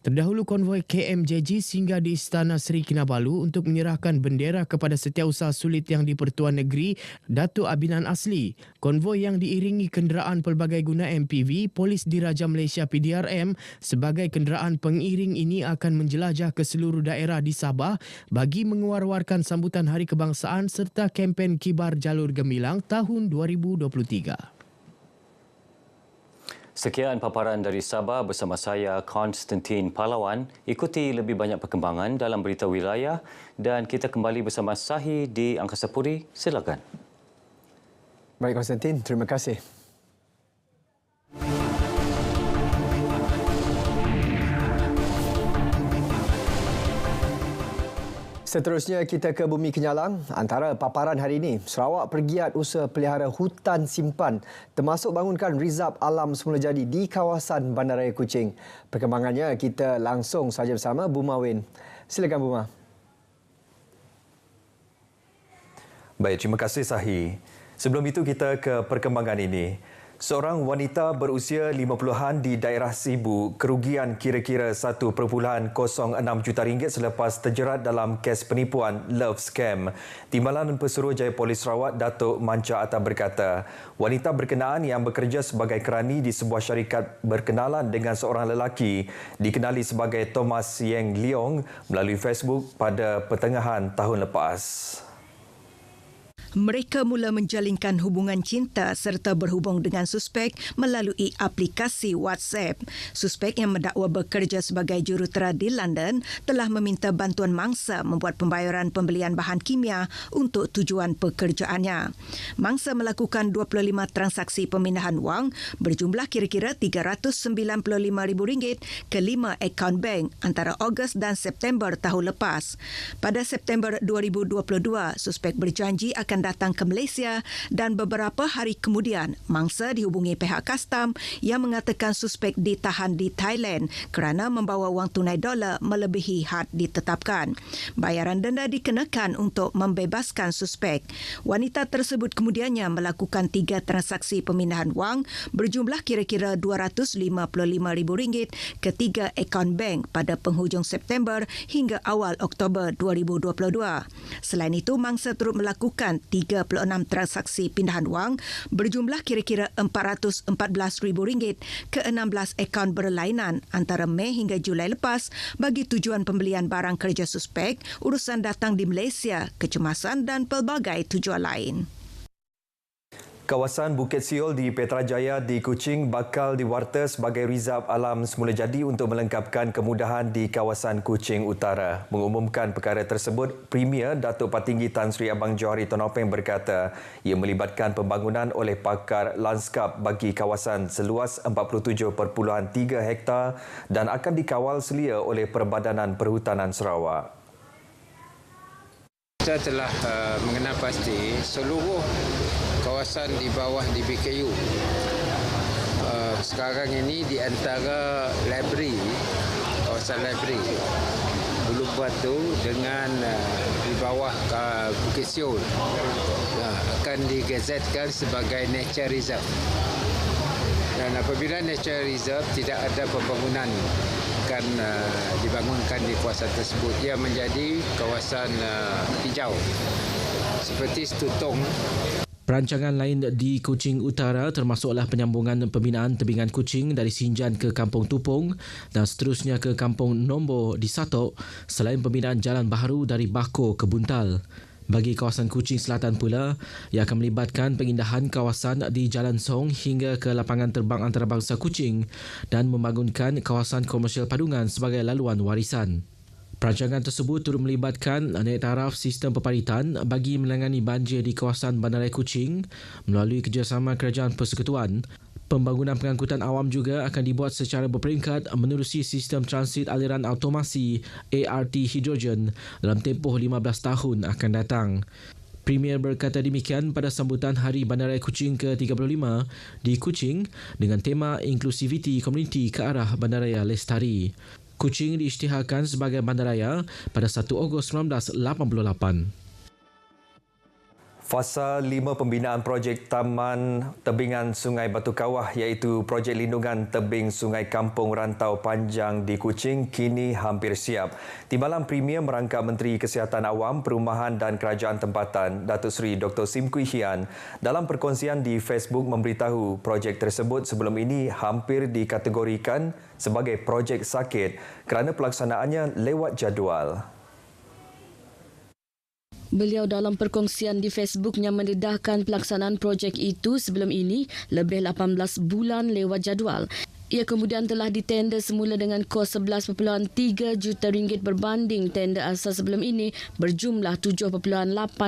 Terdahulu konvoi KMJG singgah di Istana Seri Kinabalu untuk menyerahkan bendera kepada Setiausaha Sulit Yang di-Pertuan Negeri Datuk Abinan Asli. Konvoi yang diiringi kenderaan pelbagai guna MPV, Polis Diraja Malaysia PDRM sebagai kenderaan pengiring ini akan menjelajah ke seluruh daerah di Sabah bagi menguar-warkan sambutan Hari Kebangsaan serta kempen Kibar Jalur Gemilang tahun 2023. Sekian paparan dari Sabah bersama saya, Konstantin Pahlawan. Ikuti lebih banyak perkembangan dalam berita wilayah dan kita kembali bersama Sahi di Angkasa Puri. Silakan. Baik Konstantin, terima kasih. Seterusnya kita ke Bumi Kenyalang. Antara paparan hari ini, Sarawak pergiat usaha pelihara hutan simpan termasuk bangunkan Rizab Alam Semula Jadi di kawasan Bandaraya Kuching. Perkembangannya kita langsung saja bersama Buma Wen. Silakan Buma. Baik, terima kasih Sahi. Sebelum itu kita ke perkembangan ini. Seorang wanita berusia 50-an di daerah Sibu kerugian kira-kira 1.06 juta ringgit selepas terjerat dalam kes penipuan Love Scam. Timbalan Pesuruhjaya Polis Sarawak Datuk Manca Atta berkata, wanita berkenaan yang bekerja sebagai kerani di sebuah syarikat berkenalan dengan seorang lelaki dikenali sebagai Thomas Yeng Leong melalui Facebook pada pertengahan tahun lepas. Mereka mula menjalinkan hubungan cinta serta berhubung dengan suspek melalui aplikasi WhatsApp. Suspek yang mendakwa bekerja sebagai jurutera di London telah meminta bantuan mangsa membuat pembayaran pembelian bahan kimia untuk tujuan pekerjaannya. Mangsa melakukan 25 transaksi pemindahan wang berjumlah kira-kira RM395,000 ke 5 akaun bank antara Ogos dan September tahun lepas. Pada September 2022, suspek berjanji akan datang ke Malaysia dan beberapa hari kemudian mangsa dihubungi pihak kastam yang mengatakan suspek ditahan di Thailand kerana membawa wang tunai dolar melebihi had ditetapkan. Bayaran denda dikenakan untuk membebaskan suspek. Wanita tersebut kemudiannya melakukan 3 transaksi pemindahan wang berjumlah kira-kira RM255,000 ke 3 akaun bank pada penghujung September hingga awal Oktober 2022. Selain itu, mangsa turut melakukan 36 transaksi pindahan wang berjumlah kira-kira RM414,000 ke 16 akaun berlainan antara Mei hingga Julai lepas bagi tujuan pembelian barang kerja suspek, urusan datang di Malaysia, kecemasan dan pelbagai tujuan lain. Kawasan Bukit Siol di Petrajaya di Kuching bakal diwarta sebagai Rizab Alam Semula Jadi untuk melengkapkan kemudahan di kawasan Kuching Utara. Mengumumkan perkara tersebut, Premier Datuk Patinggi Tan Sri Abang Johari Tonopeng berkata ia melibatkan pembangunan oleh pakar lanskap bagi kawasan seluas 47.3 hektar dan akan dikawal selia oleh Perbadanan Perhutanan Sarawak. Kita telah mengenal pasti seluruh kawasan di bawah DBKU sekarang ini di antara library kawasan library. Ulu Batu dengan di bawah Bukit Siul akan digazetkan sebagai nature reserve. Dan apabila nature reserve tidak ada pembangunan akan dibangunkan di kawasan tersebut, ia menjadi kawasan hijau seperti Setutong. Perancangan lain di Kuching Utara termasuklah penyambungan pembinaan tebingan Kuching dari Sinjan ke Kampung Tupong dan seterusnya ke Kampung Nombo di Satok, selain pembinaan jalan baharu dari Bako ke Buntal. Bagi kawasan Kuching Selatan pula, ia akan melibatkan pengindahan kawasan di Jalan Song hingga ke lapangan terbang antarabangsa Kuching dan membangunkan kawasan komersial padungan sebagai laluan warisan. Perancangan tersebut turut melibatkan naik taraf sistem peparitan bagi menangani banjir di kawasan Bandaraya Kuching melalui kerjasama Kerajaan Persekutuan. Pembangunan pengangkutan awam juga akan dibuat secara berperingkat menerusi sistem transit aliran automasi ART hidrogen dalam tempoh 15 tahun akan datang. Premier berkata demikian pada sambutan Hari Bandaraya Kuching ke-35 di Kuching dengan tema Inklusiviti Komuniti ke arah Bandaraya Lestari. Kuching diisytiharkan sebagai bandaraya pada 1 Ogos 1988. Fasa 5 pembinaan projek Taman Tebingan Sungai Batu Kawah iaitu projek lindungan tebing Sungai Kampung Rantau Panjang di Kuching kini hampir siap. Timbalan Premier merangkap Menteri Kesihatan Awam, Perumahan dan Kerajaan Tempatan Datuk Seri Dr. Sim Kui Hian dalam perkongsian di Facebook memberitahu projek tersebut sebelum ini hampir dikategorikan sebagai projek sakit kerana pelaksanaannya lewat jadual. Beliau dalam perkongsian di Facebooknya mendedahkan pelaksanaan projek itu sebelum ini lebih 18 bulan lewat jadual. Ia kemudian telah ditender semula dengan kos 11.3 juta ringgit berbanding tender asal sebelum ini berjumlah 7.8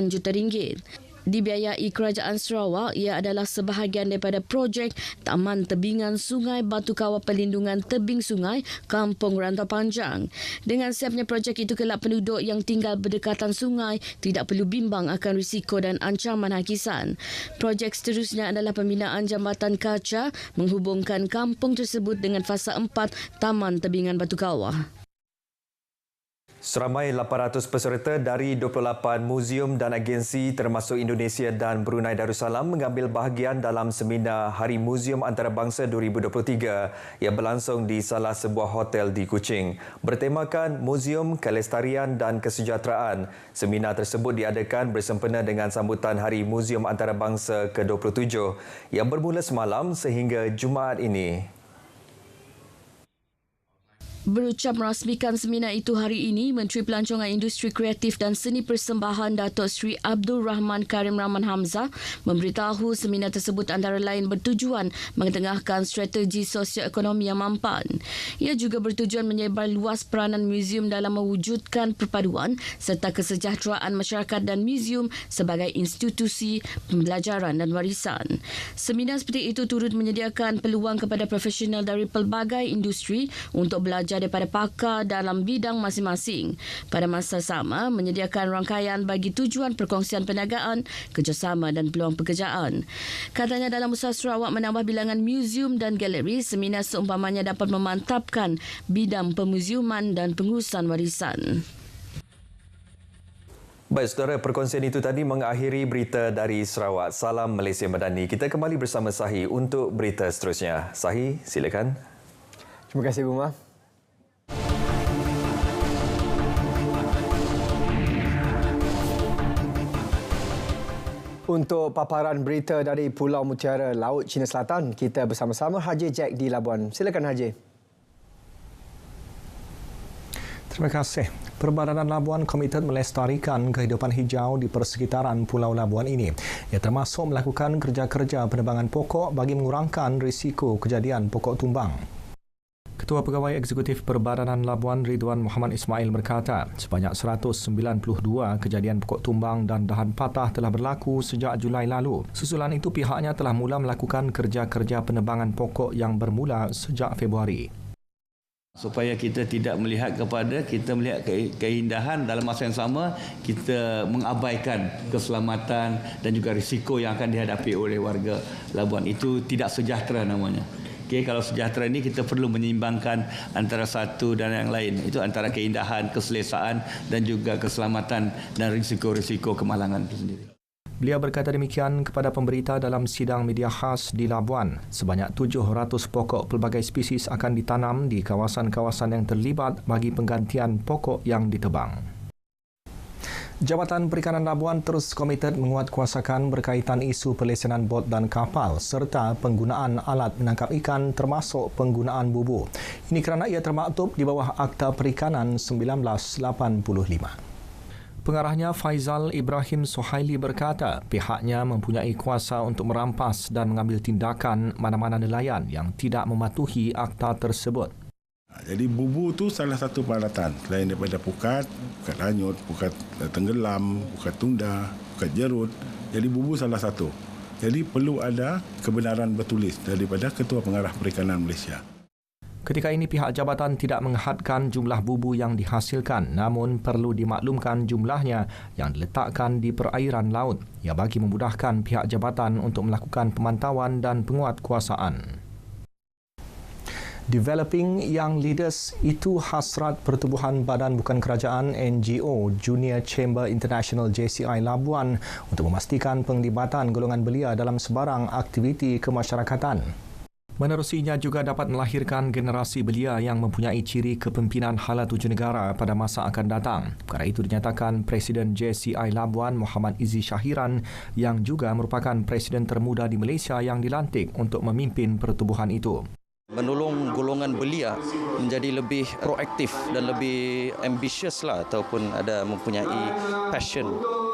juta ringgit. Dibiayai Kerajaan Sarawak, ia adalah sebahagian daripada projek Taman Tebingan Sungai Batu Kawah Pelindungan Tebing Sungai Kampung Rantau Panjang. Dengan siapnya projek itu, kelak penduduk yang tinggal berdekatan sungai tidak perlu bimbang akan risiko dan ancaman hakisan. Projek seterusnya adalah pembinaan jambatan kaca menghubungkan kampung tersebut dengan fasa 4 Taman Tebingan Batu Kawah. Seramai 800 peserta dari 28 muzium dan agensi termasuk Indonesia dan Brunei Darussalam mengambil bahagian dalam seminar Hari Muzium Antarabangsa 2023 yang berlangsung di salah sebuah hotel di Kuching. Bertemakan Muzium, Kelestarian dan Kesejahteraan, seminar tersebut diadakan bersempena dengan sambutan Hari Muzium Antarabangsa ke-27 yang bermula semalam sehingga Jumaat ini. Berucap merasmikan seminar itu hari ini, Menteri Pelancongan Industri Kreatif dan Seni Persembahan Datuk Seri Abdul Rahman Karim Rahman Hamzah memberitahu seminar tersebut antara lain bertujuan mengetengahkan strategi sosioekonomi yang mampan. Ia juga bertujuan menyebar luas peranan muzium dalam mewujudkan perpaduan serta kesejahteraan masyarakat dan muzium sebagai institusi pembelajaran dan warisan. Seminar seperti itu turut menyediakan peluang kepada profesional dari pelbagai industri untuk belajar daripada pakar dalam bidang masing-masing. Pada masa sama, menyediakan rangkaian bagi tujuan perkongsian perniagaan, kerjasama dan peluang pekerjaan. Katanya dalam usaha Sarawak menambah bilangan muzium dan galeri, seminar seumpamanya dapat memantapkan bidang pemuziuman dan pengurusan warisan. Baik, saudara, perkongsian itu tadi mengakhiri berita dari Sarawak. Salam Malaysia Madani. Kita kembali bersama Sahi untuk berita seterusnya. Sahi, silakan. Terima kasih, Buma. Untuk paparan berita dari Pulau Mutiara, Laut Cina Selatan, kita bersama-sama Haji Jack di Labuan. Silakan Haji. Terima kasih. Perbadanan Labuan komited melestarikan kehidupan hijau di persekitaran Pulau Labuan ini. Ia termasuk melakukan kerja-kerja penebangan pokok bagi mengurangkan risiko kejadian pokok tumbang. Ketua Pegawai Eksekutif Perbadanan Labuan Ridwan Muhammad Ismail berkata, sebanyak 192 kejadian pokok tumbang dan dahan patah telah berlaku sejak Julai lalu. Susulan itu pihaknya telah mula melakukan kerja-kerja penebangan pokok yang bermula sejak Februari. Supaya kita tidak melihat kepada, kita melihat keindahan dalam masa yang sama, kita mengabaikan keselamatan dan juga risiko yang akan dihadapi oleh warga Labuan. Itu tidak sejahtera namanya. Okey, kalau sejahtera ini kita perlu menyeimbangkan antara satu dan yang lain. Itu antara keindahan, keselesaan dan juga keselamatan dan risiko-risiko kemalangan itu sendiri. Beliau berkata demikian kepada pemberita dalam sidang media khas di Labuan. Sebanyak 700 pokok pelbagai spesies akan ditanam di kawasan-kawasan yang terlibat bagi penggantian pokok yang ditebang. Jabatan Perikanan Labuan terus komited menguatkuasakan berkaitan isu pelesenan bot dan kapal serta penggunaan alat menangkap ikan termasuk penggunaan bubu. Ini kerana ia termaktub di bawah Akta Perikanan 1985. Pengarahnya Faizal Ibrahim Sohaili berkata pihaknya mempunyai kuasa untuk merampas dan mengambil tindakan mana-mana nelayan yang tidak mematuhi akta tersebut. Jadi bubu tu salah satu peralatan selain daripada pukat hanyut, pukat tenggelam, pukat tunda, pukat jerut. Jadi bubu salah satu. Jadi perlu ada kebenaran bertulis daripada Ketua Pengarah Perikanan Malaysia. Ketika ini pihak jabatan tidak menghadkan jumlah bubu yang dihasilkan, namun perlu dimaklumkan jumlahnya yang diletakkan di perairan laut. Ia bagi memudahkan pihak jabatan untuk melakukan pemantauan dan penguatkuasaan. Developing Young Leaders itu hasrat Pertubuhan Badan Bukan Kerajaan NGO Junior Chamber International JCI Labuan untuk memastikan penglibatan golongan belia dalam sebarang aktiviti kemasyarakatan. Menerusinya juga dapat melahirkan generasi belia yang mempunyai ciri kepimpinan hala tuju negara pada masa akan datang. Perkara itu dinyatakan Presiden JCI Labuan Muhammad Izzi Syahiran yang juga merupakan Presiden termuda di Malaysia yang dilantik untuk memimpin pertubuhan itu. Menolong golongan belia menjadi lebih proaktif dan lebih ambitious lah ataupun ada mempunyai passion.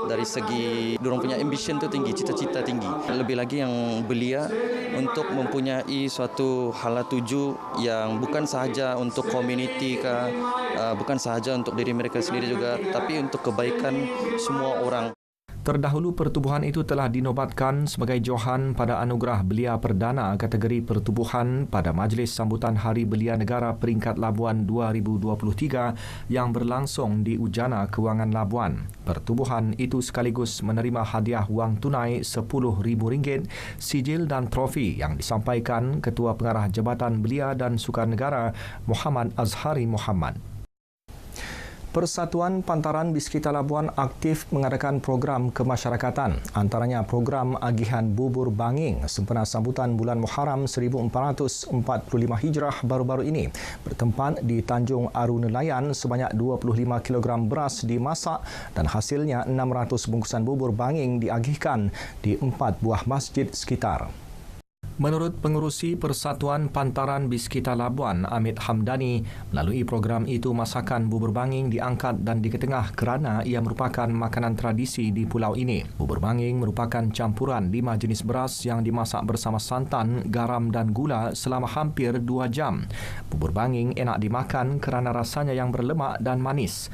Dari segi diorang punya ambition tu tinggi, cita-cita tinggi. Lebih lagi yang belia untuk mempunyai suatu hala tuju yang bukan sahaja untuk komuniti ke, bukan sahaja untuk diri mereka sendiri juga, tapi untuk kebaikan semua orang. Terdahulu pertubuhan itu telah dinobatkan sebagai johan pada anugerah belia perdana kategori pertubuhan pada Majlis Sambutan Hari Belia Negara peringkat Labuan 2023 yang berlangsung di Ujana Kewangan Labuan. Pertubuhan itu sekaligus menerima hadiah wang tunai RM10,000, sijil dan trofi yang disampaikan Ketua Pengarah Jabatan Belia dan Sukar Negara Muhammad Azhari Muhammad. Persatuan Pantaran Biskita Labuan aktif mengadakan program kemasyarakatan, antaranya program agihan bubur banging sempena sambutan bulan Muharram 1445 Hijrah baru-baru ini. Bertempat di Tanjung Aru Nelayan, sebanyak 25 kg beras dimasak dan hasilnya 600 bungkusan bubur banging diagihkan di 4 buah masjid sekitar. Menurut pengurusi Persatuan Pantaran Biskita Labuan, Amit Hamdani, melalui program itu masakan bubur banging diangkat dan diketengah kerana ia merupakan makanan tradisi di pulau ini. Bubur banging merupakan campuran 5 jenis beras yang dimasak bersama santan, garam dan gula selama hampir 2 jam. Bubur banging enak dimakan kerana rasanya yang berlemak dan manis.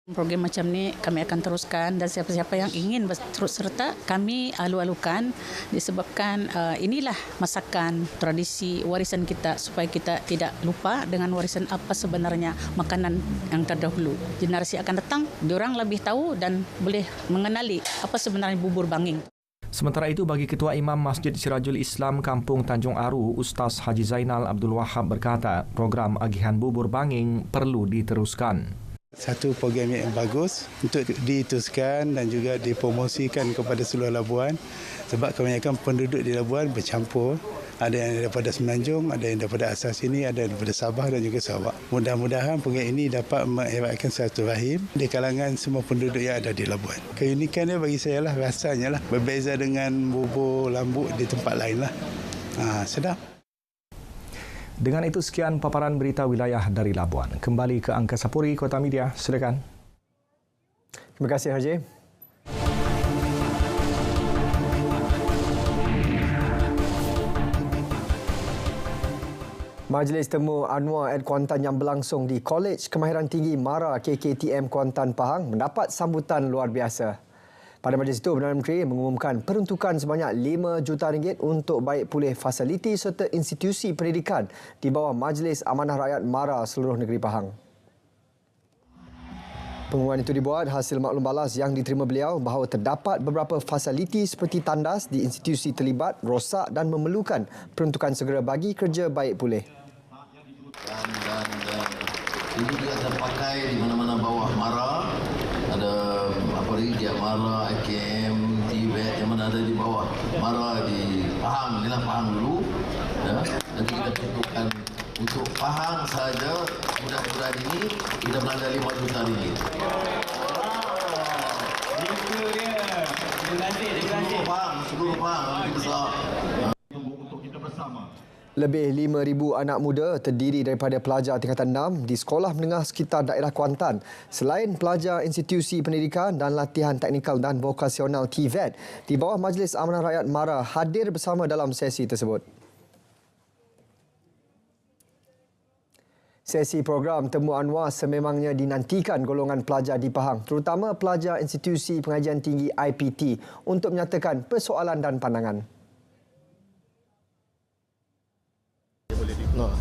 Program macam ni kami akan teruskan dan siapa-siapa yang ingin terus serta kami alu-alukan disebabkan inilah masakan tradisi warisan kita supaya kita tidak lupa dengan warisan apa sebenarnya makanan yang terdahulu. Generasi akan datang, diorang lebih tahu dan boleh mengenali apa sebenarnya bubur banging. Sementara itu, bagi Ketua Imam Masjid Sirajul Islam Kampung Tanjung Aru, Ustaz Haji Zainal Abdul Wahab berkata, program agihan bubur banging perlu diteruskan. Satu program yang bagus untuk diteruskan dan juga dipromosikan kepada seluruh Labuan sebab kebanyakan penduduk di Labuan bercampur. Ada yang daripada Semenanjung, ada yang daripada asal sini, ada daripada Sabah dan juga Sarawak. Mudah-mudahan program ini dapat mengeratkan silaturahim di kalangan semua penduduk yang ada di Labuan. Keunikannya bagi saya lah rasanya lah berbeza dengan bubur lambuk di tempat lain lah. Sedap. Dengan itu sekian paparan berita wilayah dari Labuan. Kembali ke Angkasa Puri Kota Media, silakan. Terima kasih Haji. Majlis Temu Anwar Ed Kuantan yang berlangsung di Kolej Kemahiran Tinggi MARA KKTM Kuantan Pahang mendapat sambutan luar biasa. Pada majlis itu, Perdana Menteri mengumumkan peruntukan sebanyak RM5 juta untuk baik pulih fasiliti serta institusi pendidikan di bawah Majlis Amanah Rakyat MARA seluruh negeri Pahang. Pengumuman itu dibuat hasil maklum balas yang diterima beliau bahawa terdapat beberapa fasiliti seperti tandas di institusi terlibat rosak dan memerlukan peruntukan segera bagi kerja baik pulih. Dan itu juga terpakai di mana-mana bawah MARA, ada apa lagi dia MARA, IKM, TVET yang mana ada di bawah MARA di Pahang, inilah Pahang dulu. Ya. Nanti kita peruntukkan untuk Pahang saja mudah-mudahan ini kita belanja 5 juta ringgit. Itu dia. Seluruh Pahang besar. Lebih 5,000 anak muda terdiri daripada pelajar tingkatan 6 di sekolah menengah sekitar daerah Kuantan. Selain pelajar institusi pendidikan dan latihan teknikal dan vokasional TVET di bawah Majlis Amanah Rakyat MARA hadir bersama dalam sesi tersebut. Sesi program Temu Anwar sememangnya dinantikan golongan pelajar di Pahang, terutama pelajar institusi pengajian tinggi IPT untuk menyatakan persoalan dan pandangan.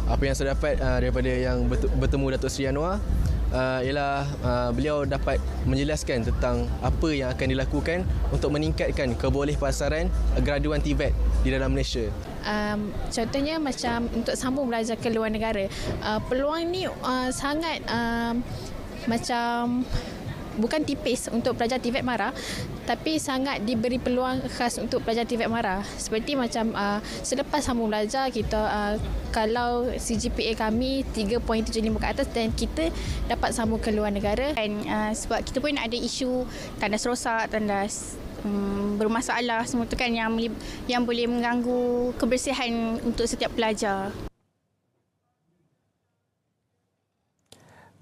Apa yang saya dapat daripada yang bertemu Datuk Seri Anwar ialah beliau dapat menjelaskan tentang apa yang akan dilakukan untuk meningkatkan kebolehpasaran graduan TVET di dalam Malaysia. Contohnya macam untuk sambung belajar ke luar negara, peluang ni sangat macam bukan tipis untuk pelajar TVET MARA, tapi sangat diberi peluang khas untuk pelajar TVET MARA. Seperti macam selepas sambung belajar kita kalau CGPA kami 3.75 ke atas dan kita dapat sambung ke luar negara. Dan sebab kita pun ada isu tandas rosak, tandas bermasalah, semua tu kan yang boleh mengganggu kebersihan untuk setiap pelajar.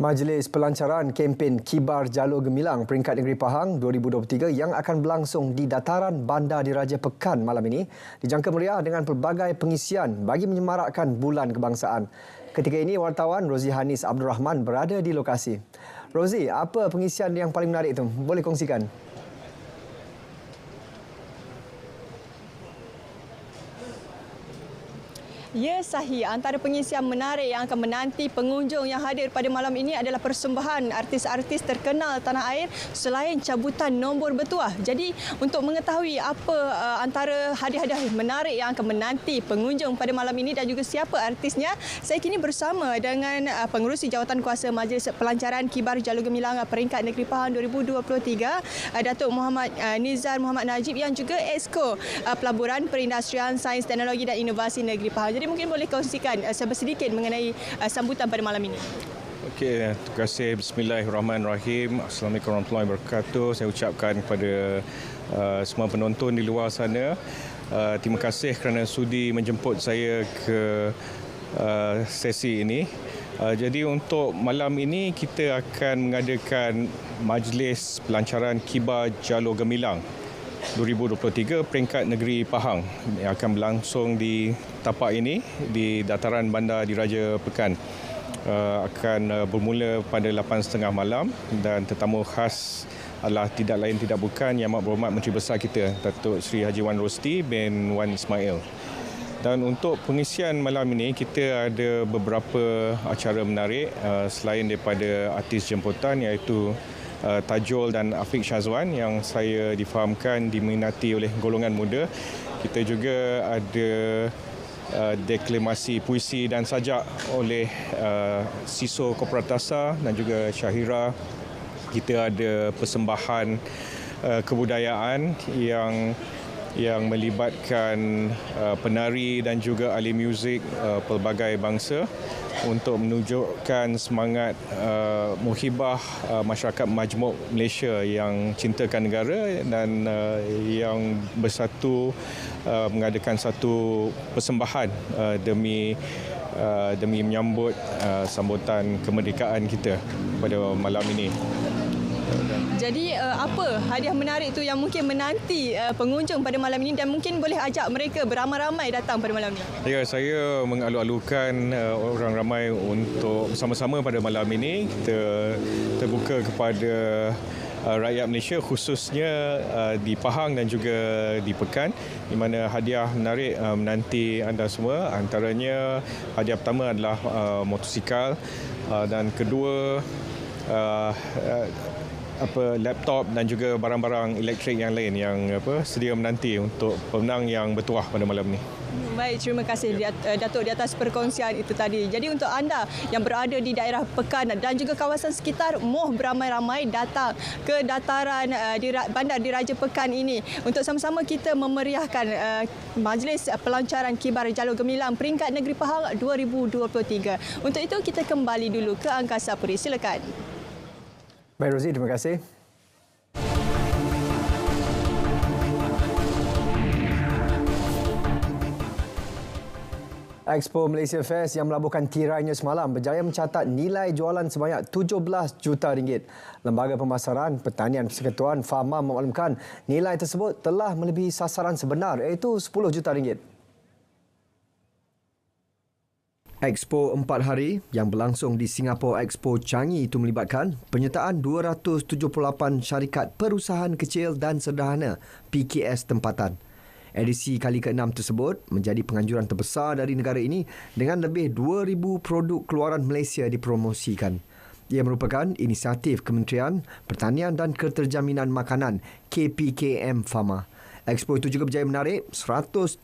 Majlis pelancaran kempen Kibar Jalur Gemilang Peringkat Negeri Pahang 2023 yang akan berlangsung di dataran Bandar Diraja Pekan malam ini dijangka meriah dengan pelbagai pengisian bagi menyemarakkan Bulan Kebangsaan. Ketika ini wartawan Rozi Hanis Abdul Rahman berada di lokasi. Rozi, apa pengisian yang paling menarik itu? Boleh kongsikan? Ya, Sahi. Antara pengisian menarik yang akan menanti pengunjung yang hadir pada malam ini adalah persembahan artis-artis terkenal tanah air selain cabutan nombor bertuah. Jadi, untuk mengetahui apa antara hadiah-hadiah menarik yang akan menanti pengunjung pada malam ini dan juga siapa artisnya, saya kini bersama dengan pengerusi Jawatan Kuasa Majlis Pelancaran Kibar Jalur Gemilang Peringkat Negeri Pahang 2023, Datuk Muhammad Nizar Muhammad Najib yang juga Exco Pelaburan Perindustrian Sains Teknologi dan Inovasi Negeri Pahang. Jadi mungkin boleh kongsikan sedikit mengenai sambutan pada malam ini. Okey, terima kasih. Bismillahirrahmanirrahim. Assalamualaikum warahmatullahi wabarakatuh. Saya ucapkan kepada semua penonton di luar sana, terima kasih kerana sudi menjemput saya ke sesi ini. Jadi untuk malam ini kita akan mengadakan Majlis Pelancaran Kibar Jalur Gemilang 2023 Peringkat Negeri Pahang yang akan berlangsung di tapak ini di dataran Bandar Diraja Pekan. Akan bermula pada 8.30 malam dan tetamu khas adalah tidak lain tidak bukan Yang Amat Berhormat Menteri Besar kita, Datuk Seri Haji Wan Rosti bin Wan Ismail. Dan untuk pengisian malam ini kita ada beberapa acara menarik selain daripada artis jemputan iaitu Tajul dan Afiq Syazwan yang saya difahamkan diminati oleh golongan muda. Kita juga ada deklamasi puisi dan sajak oleh Siso Korporatasa dan juga Syahira. Kita ada persembahan kebudayaan yang melibatkan penari dan juga ahli muzik pelbagai bangsa untuk menunjukkan semangat muhibah masyarakat majmuk Malaysia yang cintakan negara dan yang bersatu mengadakan satu persembahan demi menyambut sambutan kemerdekaan kita pada malam ini. Jadi apa hadiah menarik itu yang mungkin menanti pengunjung pada malam ini dan mungkin boleh ajak mereka beramai-ramai datang pada malam ini? Ya, saya mengalu-alukan orang ramai untuk bersama-sama pada malam ini. Kita terbuka kepada rakyat Malaysia khususnya di Pahang dan juga di Pekan di mana hadiah menarik menanti anda semua. Antaranya hadiah pertama adalah motosikal dan kedua laptop dan juga barang-barang elektrik yang lain yang sedia menanti untuk pemenang yang bertuah pada malam ini. Baik, terima kasih Datuk di atas perkongsian itu tadi. Jadi untuk anda yang berada di daerah Pekan dan juga kawasan sekitar, mohon beramai-ramai datang ke dataran Bandar Diraja Pekan ini untuk sama-sama kita memeriahkan majlis pelancaran Kibar Jalur Gemilang Peringkat Negeri Pahang 2023. Untuk itu kita kembali dulu ke Angkasa Puri. Silakan. Baik Rozi, terima kasih. Expo Malaysia Fest yang melabuhkan tirainya semalam berjaya mencatat nilai jualan sebanyak 17 juta ringgit. Lembaga Pemasaran Pertanian Persekutuan Fama memaklumkan nilai tersebut telah melebihi sasaran sebenar iaitu 10 juta ringgit. Expo 4 hari yang berlangsung di Singapore Expo Changi itu melibatkan penyertaan 278 syarikat perusahaan kecil dan sederhana PKS tempatan. Edisi kali ke-6 tersebut menjadi penganjuran terbesar dari negara ini dengan lebih 2,000 produk keluaran Malaysia dipromosikan. Ia merupakan inisiatif Kementerian Pertanian dan Keterjaminan Makanan KPKM Fama. Expo itu juga berjaya menarik 135,000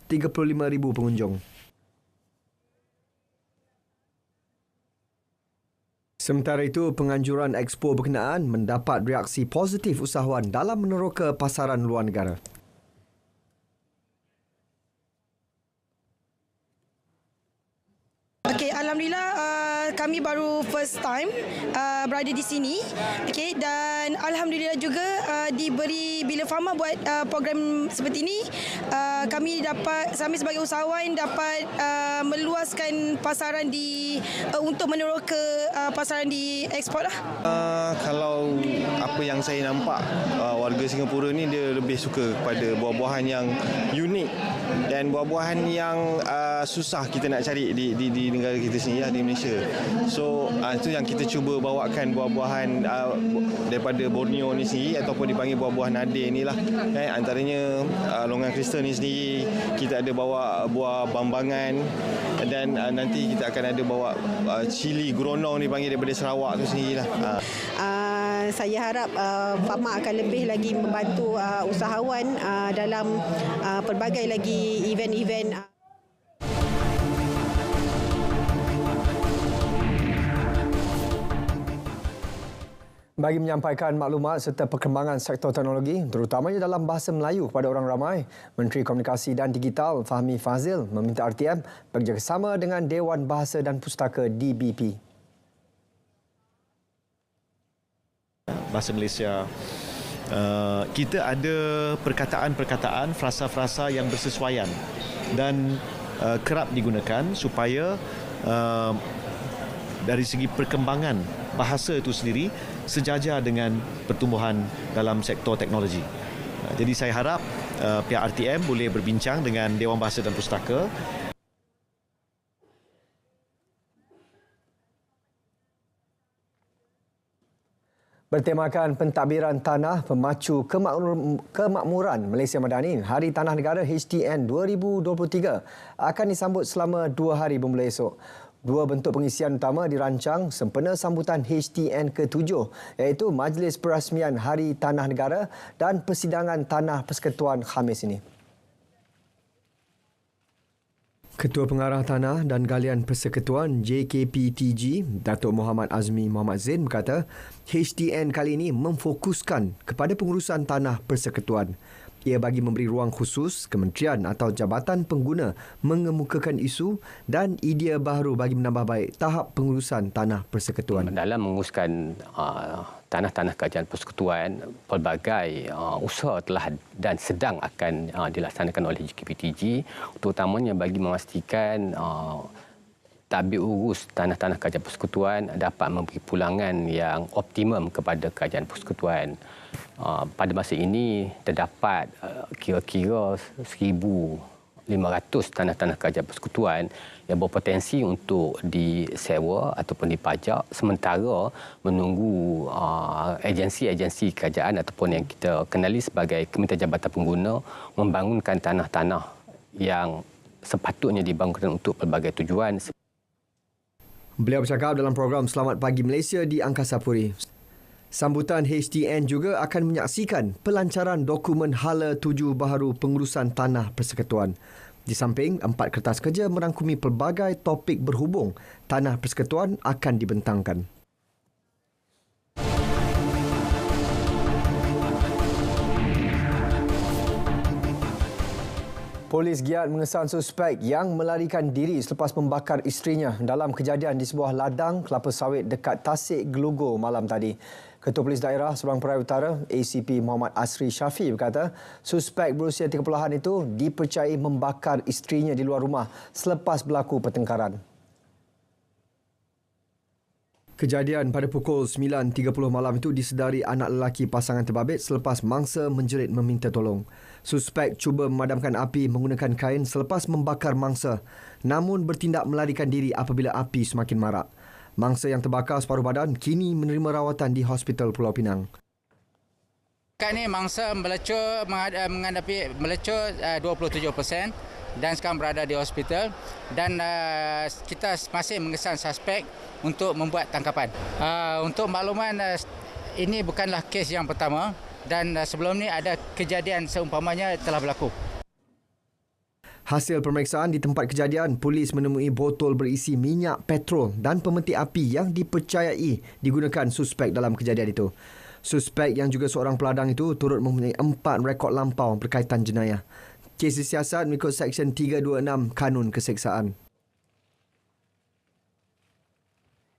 pengunjung. Sementara itu, penganjuran Expo berkenaan mendapat reaksi positif usahawan dalam meneroka pasaran luar negara. Okey, alhamdulillah kami baru first time berada di sini. Okey, dan alhamdulillah juga diberi bila Fama buat program seperti ini, kami sebagai usahawan dapat meluaskan pasaran untuk meneroka pasaran di ekspor lah. Kalau apa yang saya nampak, warga Singapura ni dia lebih suka kepada buah-buahan yang unik dan buah-buahan yang susah kita nak cari di negara kita sini, di Malaysia. So itu yang kita cuba bawakan buah-buahan daripada Borneo ni sendiri ataupun dipanggil buah-buah nadir ni lah. Antaranya longan kristal ni sendiri, kita ada bawa buah bambangan dan nanti kita akan ada bawa cili gronong dipanggil daripada Sarawak tu sendiri lah. Saya harap Fama akan lebih lagi membantu usahawan dalam pelbagai lagi event-event. Bagi menyampaikan maklumat serta perkembangan sektor teknologi, terutamanya dalam bahasa Melayu kepada orang ramai, Menteri Komunikasi dan Digital Fahmi Fazil meminta RTM bekerjasama dengan Dewan Bahasa dan Pustaka DBP. Bahasa Malaysia, kita ada perkataan-perkataan, frasa-frasa yang bersesuaian dan kerap digunakan supaya dari segi perkembangan bahasa itu sendiri sejajar dengan pertumbuhan dalam sektor teknologi. Jadi saya harap pihak RTM boleh berbincang dengan Dewan Bahasa dan Pustaka. Bertemakan pentadbiran tanah pemacu kemakmuran Malaysia Madani, Hari Tanah Negara HTN 2023 akan disambut selama 2 hari bermula esok. 2 bentuk pengisian utama dirancang sempena sambutan HTN ke-7 iaitu Majlis Perasmian Hari Tanah Negara dan Persidangan Tanah Persekutuan Khamis ini. Ketua Pengarah Tanah dan Galian Persekutuan JKPTG, Datuk Muhammad Azmi Muhammad Zain berkata, HTN kali ini memfokuskan kepada pengurusan tanah persekutuan. Ia bagi memberi ruang khusus kementerian atau jabatan pengguna mengemukakan isu dan idea baru bagi menambah baik tahap pengurusan tanah persekutuan. Dalam menguruskan tanah-tanah kerajaan persekutuan, pelbagai usaha telah dan sedang akan dilaksanakan oleh JKPTG, terutamanya bagi memastikan tadbir urus tanah-tanah kerajaan persekutuan dapat memberi pulangan yang optimum kepada kerajaan persekutuan. Pada masa ini terdapat kira-kira 1,500 tanah-tanah kerajaan persekutuan yang berpotensi untuk disewa ataupun dipajak sementara menunggu agensi-agensi kerajaan ataupun yang kita kenali sebagai Kementerian Jabatan Pengguna membangunkan tanah-tanah yang sepatutnya dibangunkan untuk pelbagai tujuan. Beliau bercakap dalam program Selamat Pagi Malaysia di Angkasa Puri. Sambutan HTN juga akan menyaksikan pelancaran dokumen hala tuju baharu pengurusan tanah persekutuan. Di samping, 4 kertas kerja merangkumi pelbagai topik berhubung tanah persekutuan akan dibentangkan. Polis giat mengesan suspek yang melarikan diri selepas membakar isterinya dalam kejadian di sebuah ladang kelapa sawit dekat Tasik Gelugor malam tadi. Ketua Polis Daerah Sabang Perai Utara, ACP Muhammad Asri Syafi berkata, suspek berusia 30-an itu dipercayai membakar isterinya di luar rumah selepas berlaku pertengkaran. Kejadian pada pukul 9.30 malam itu disedari anak lelaki pasangan terbabit selepas mangsa menjerit meminta tolong. Suspek cuba memadamkan api menggunakan kain selepas membakar mangsa, namun bertindak melarikan diri apabila api semakin marak. Mangsa yang terbakar separuh badan kini menerima rawatan di Hospital Pulau Pinang. Sekarang ni mangsa menghadapi melecur 27% dan sekarang berada di hospital dan kita masih mengesan suspek untuk membuat tangkapan. Untuk makluman, ini bukanlah kes yang pertama dan sebelum ni ada kejadian seumpamanya telah berlaku. Hasil pemeriksaan di tempat kejadian, polis menemui botol berisi minyak petrol dan pemetik api yang dipercayai digunakan suspek dalam kejadian itu. Suspek yang juga seorang peladang itu turut mempunyai 4 rekod lampau berkaitan jenayah. Kes disiasat mengikut Seksyen 326 Kanun Keseksaan.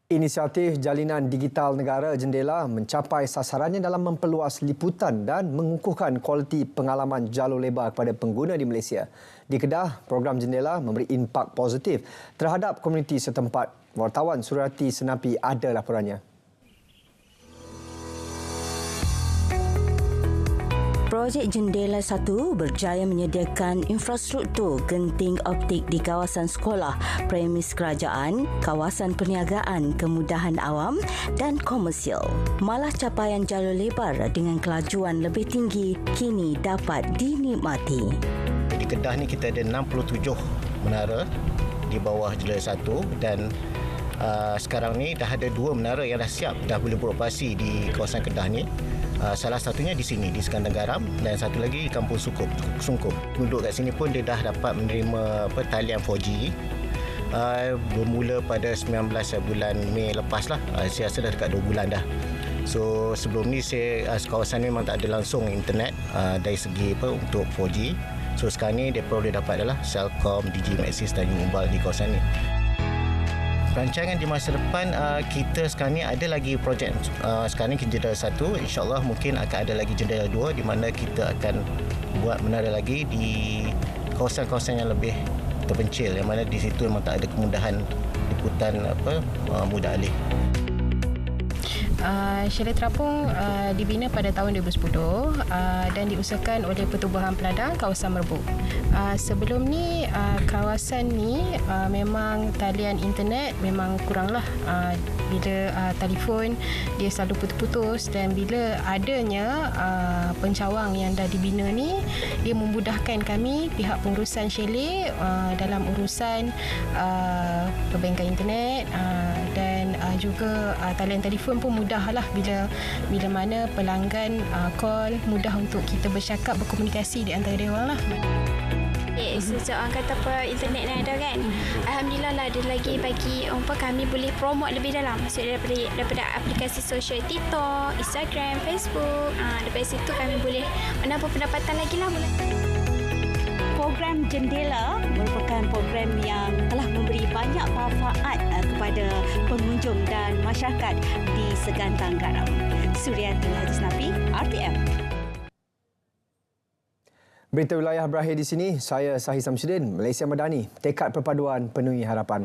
Inisiatif Jalinan Digital Negara Jendela mencapai sasarannya dalam memperluas liputan dan mengukuhkan kualiti pengalaman jalur lebar kepada pengguna di Malaysia. Di Kedah, program Jendela memberi impak positif terhadap komuniti setempat. Wartawan Suryati Senapi ada laporannya. Projek Jendela 1 berjaya menyediakan infrastruktur genting optik di kawasan sekolah, premis kerajaan, kawasan perniagaan, kemudahan awam dan komersial. Malah capaian jalur lebar dengan kelajuan lebih tinggi kini dapat dinikmati. Di Kedah ni kita ada 67 menara di bawah Jendela 1 dan sekarang ni dah ada 2 menara yang dah siap, dah boleh beroperasi di kawasan Kedah ni. Salah satunya di sini, di Sekandar Garam dan satu lagi di Kampung Sungkup. Penduduk kat sini pun dia dah dapat menerima talian 4G bermula pada 19 bulan Mei lepas lah. Saya rasa dah dekat 2 bulan dah. So sebelum ni kawasan ni memang tak ada langsung internet dari segi untuk 4G. So sekarang ni mereka boleh dapat adalah Celcom, Digi Maxis dan Mobile di kawasan ni. Rancangan di masa depan, kita sekarang ni ada lagi projek. Sekarang ni Jendela 1, insyaAllah mungkin akan ada lagi Jendela 2 di mana kita akan buat menara lagi di kawasan-kawasan yang lebih terpencil, yang mana di situ memang tak ada kemudahan liputan mudah alih. Chalet Terapung dibina pada tahun 2010 dan diusahakan oleh Pertubuhan Peladang kawasan Merbuk. Sebelum ni kawasan ni memang talian internet memang kuranglah. Bila telefon dia selalu putus-putus dan bila adanya pencawang yang dah dibina ni, dia memudahkan kami pihak pengurusan chalet dalam urusan perbankan internet dan juga talian telefon pun mudahlah bila mana pelanggan call, mudah untuk kita bercakap, berkomunikasi di antara dia orang lah. Sejak orang kata internet ni ada kan, alhamdulillah lah ada lagi bagi kami boleh promote lebih dalam, maksudnya daripada aplikasi sosial TikTok, Instagram, Facebook. Daripada situ kami boleh menambah pendapatan lagi lah. Program Jendela merupakan program yang telah memberi banyak manfaat kepada pengunjung dan masyarakat di Sekandar Garam. Suryati Haji Senapi, RTM. Berita wilayah berakhir di sini. Saya Sahih Samsudin, Malaysia Madani. Tekad perpaduan penuhi harapan.